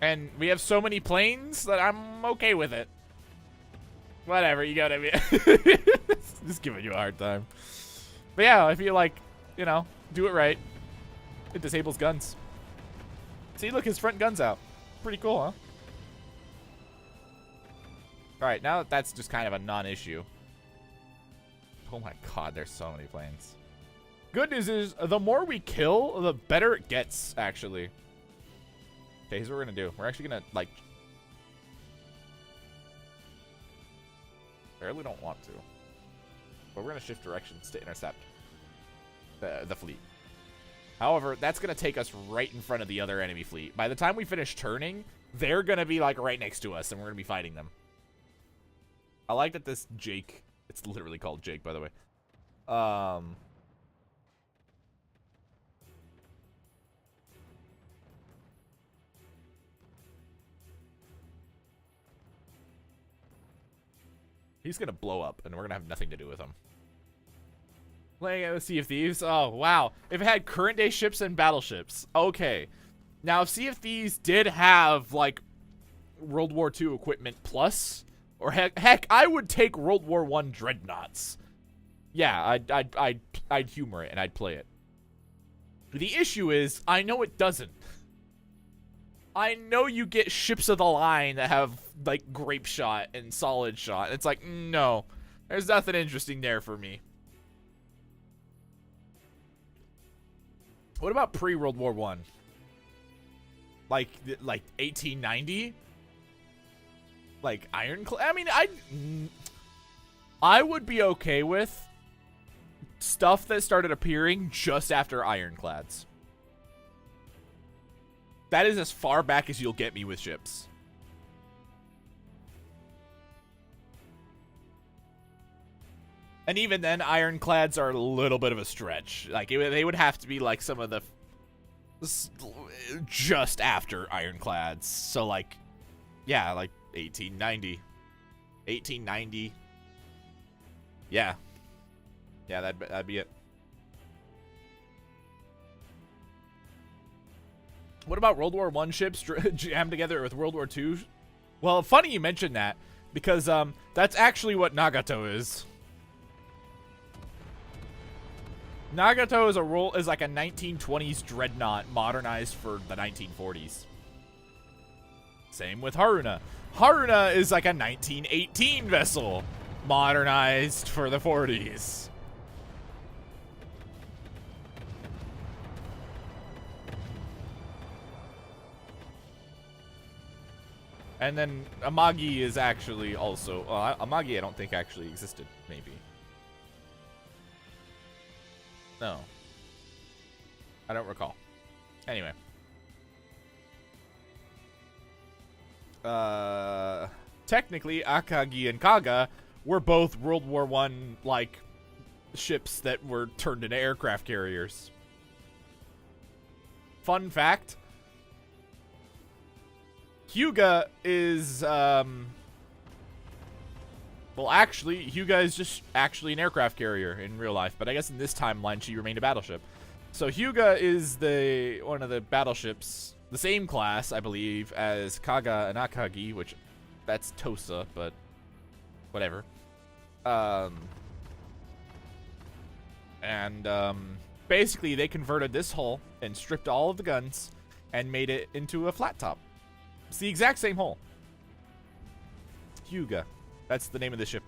And we have so many planes that I'm okay with it. Whatever, you got me. Just giving you a hard time. But yeah, if you like, you know, do it right, it disables guns. See, look, his front gun's out. Pretty cool, huh? Alright, now that that's just kind of a non-issue. Oh my god, there's so many planes. Good news is, the more we kill, the better it gets, actually. Okay, here's what we're gonna do. We're actually gonna, like... I really don't want to. But we're gonna shift directions to intercept the fleet. However, that's gonna take us right in front of the other enemy fleet. By the time we finish turning, they're gonna be, like, right next to us, and we're gonna be fighting them. I like that this Jake... It's literally called Jake, by the way. He's gonna blow up, and we're gonna have nothing to do with him. Playing out with Sea of Thieves? Oh, wow. If it had current day ships and battleships. Okay. Now, if Sea of Thieves did have, like, World War II equipment plus... Or heck, I would take World War I dreadnoughts. Yeah, I'd humor it and I'd play it. The issue is, I know it doesn't. I know you get ships of the line that have, like, grape shot and solid shot. It's like, no, there's nothing interesting there for me. What about pre-World War I? Like 1890? Like ironclad. I mean, I would be okay with stuff that started appearing just after ironclads. That is as far back as you'll get me with ships. And even then, ironclads are a little bit of a stretch. Like, they would have to be like some of the just after ironclads. So, like, yeah, like 1890. Yeah, that'd be it. What about World War I ships jammed together with World War II? Well, funny you mentioned that, because that's actually what Nagato is. Nagato is like a 1920s dreadnought modernized for the 1940s. Same with Haruna. Haruna is like a 1918 vessel, modernized for the 40s. And then Amagi is actually also... Amagi I don't think actually existed, maybe. No. I don't recall. Anyway. Technically, Akagi and Kaga were both World War I, like, ships that were turned into aircraft carriers. Fun fact. Hyuga is, well, actually, Hyuga is just actually an aircraft carrier in real life, but I guess in this timeline, she remained a battleship. So Hyuga is one of the battleships, the same class, I believe, as Kaga and Akagi, which, that's Tosa, but whatever. Basically, they converted this hull and stripped all of the guns and made it into a flat top. It's the exact same hull. Hyuga. That's the name of the ship.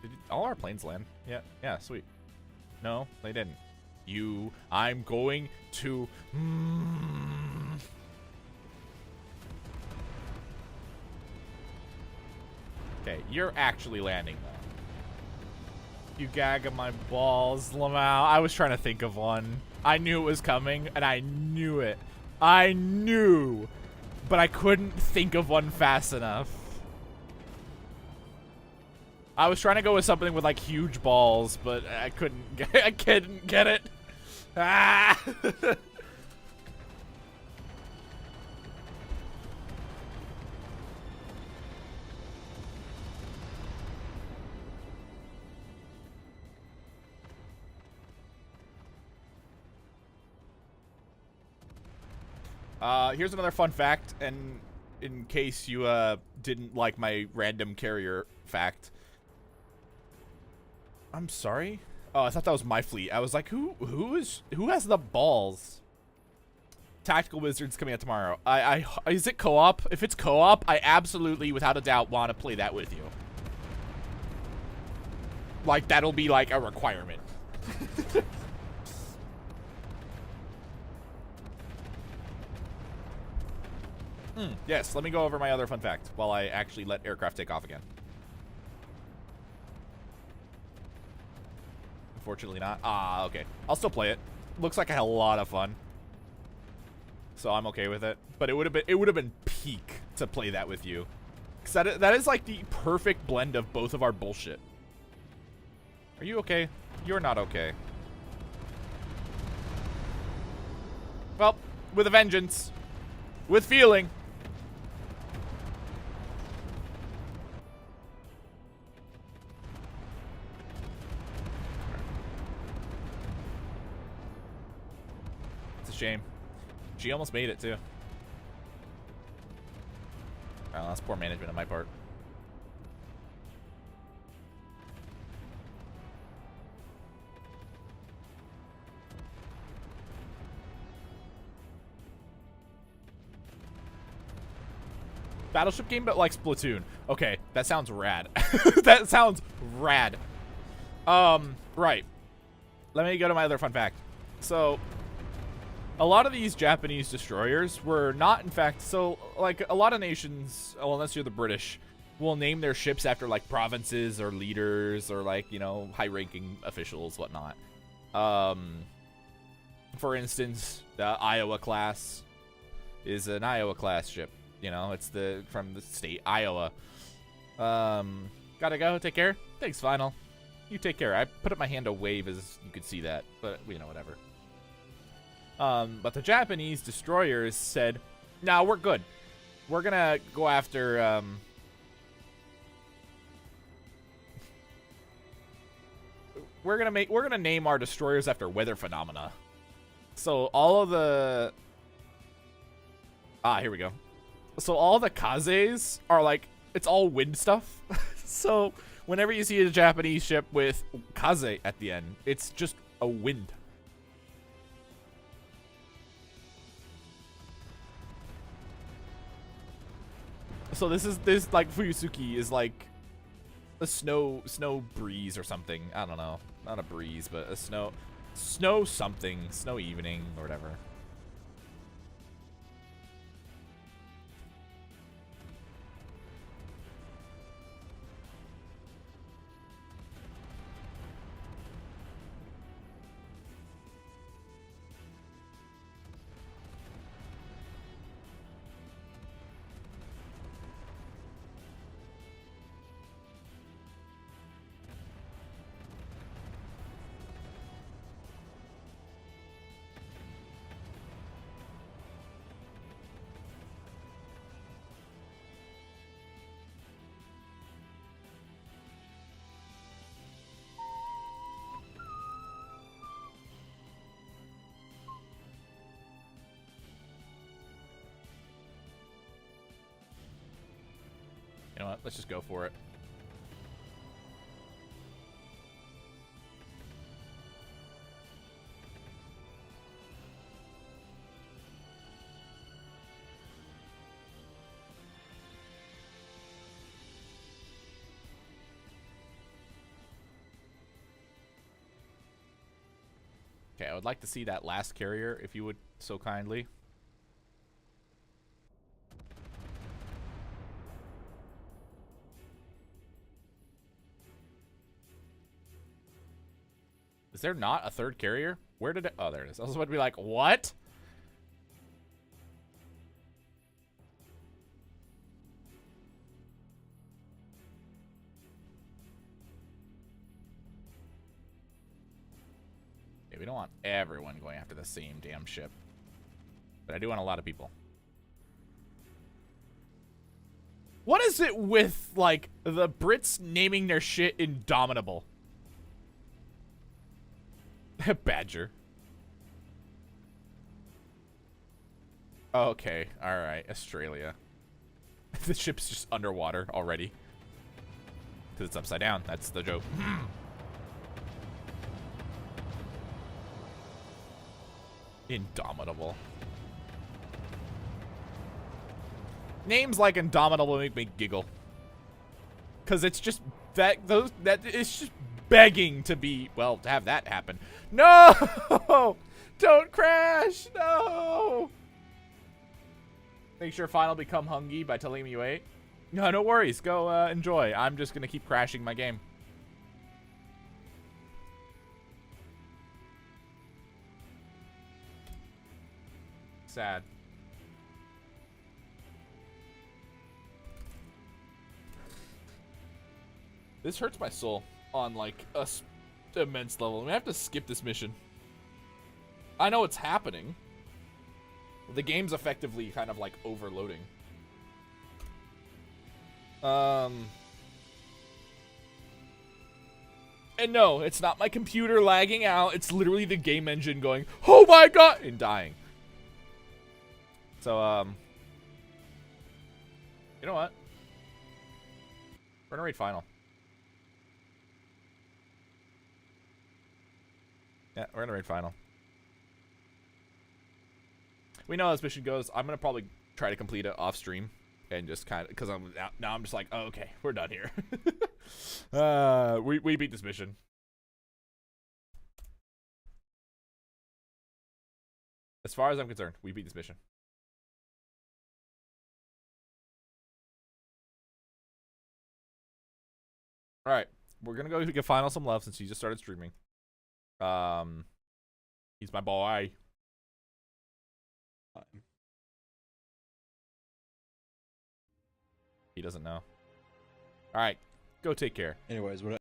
Did all our planes land? Yeah, sweet. No, they didn't. I'm going to... Okay, you're actually landing, though. You gag my balls, Lamau. I was trying to think of one. I knew it was coming, and I knew it. I knew! But I couldn't think of one fast enough. I was trying to go with something with like huge balls, but I couldn't get it. Ah! Here's another fun fact, and in case you didn't like my random carrier fact. I'm sorry? Oh, I thought that was my fleet. I was like, who has the balls? Tactical Wizards coming out tomorrow. Is it co-op? If it's co-op, I absolutely, without a doubt, want to play that with you. Like, that'll be like a requirement. Yes, let me go over my other fun fact while I actually let aircraft take off again. Unfortunately not. Ah, okay. I'll still play it. Looks like I had a lot of fun. So I'm okay with it. But it would have been peak to play that with you. Cuz that is like the perfect blend of both of our bullshit. Are you okay? You're not okay. Well, with a vengeance. With feeling. Shame. She almost made it too. Oh, that's poor management on my part. Battleship game, but like Splatoon. Okay, that sounds rad. That sounds rad. Right. Let me go to my other fun fact. So, a lot of these Japanese destroyers were not, in fact, so, like, a lot of nations, well, unless you're the British, will name their ships after, like, provinces or leaders or, like, you know, high-ranking officials, whatnot. For instance, the Iowa class is an Iowa class ship. You know, it's from the state, Iowa. Gotta go, take care. Thanks, Final. You take care. I put up my hand to wave as you could see that, but, you know, whatever. But the Japanese destroyers said, "Nah, we're good. We're gonna go after, we're gonna name our destroyers after weather phenomena." So all of the, here we go. So all the kazes are like, it's all wind stuff. So whenever you see a Japanese ship with kaze at the end, it's just a wind. So this like Fuyusuki is like a snow breeze or something. I don't know. Not a breeze, but a snow something. Snow evening or whatever. You know what? Let's just go for it. Okay, I would like to see that last carrier, if you would so kindly. Is there not a third carrier? Where did it? Oh, there it is. I was about to be like, what? don't want everyone going after the same damn ship. But I do want a lot of people. What is it with, like, the Brits naming their shit Indomitable? Badger. Okay, alright, Australia. The ship's just underwater already. Because it's upside down, that's the joke. Indomitable. Names like Indomitable make me giggle. Cause it's just that it's just begging to be, well, to have that happen. No! Don't crash! No! Make sure final become hungry by telling me you ate. No, no worries. Go enjoy. I'm just gonna keep crashing my game. Sad. This hurts my soul on like a immense level. I'm gonna have to skip this mission. I know it's happening. The game's effectively kind of like overloading. And no, it's not my computer lagging out. It's literally the game engine going, oh my god, and dying. So, you know what? We're gonna raid final. Yeah, we're gonna raid final. We know how this mission goes. I'm gonna probably try to complete it off stream and just kind of, because now I'm just like, oh, okay, we're done here. We beat this mission. As far as I'm concerned, we beat this mission. All right, we're gonna go give Final some love since he just started streaming. He's my boy. He doesn't know. All right, go take care. Anyways, what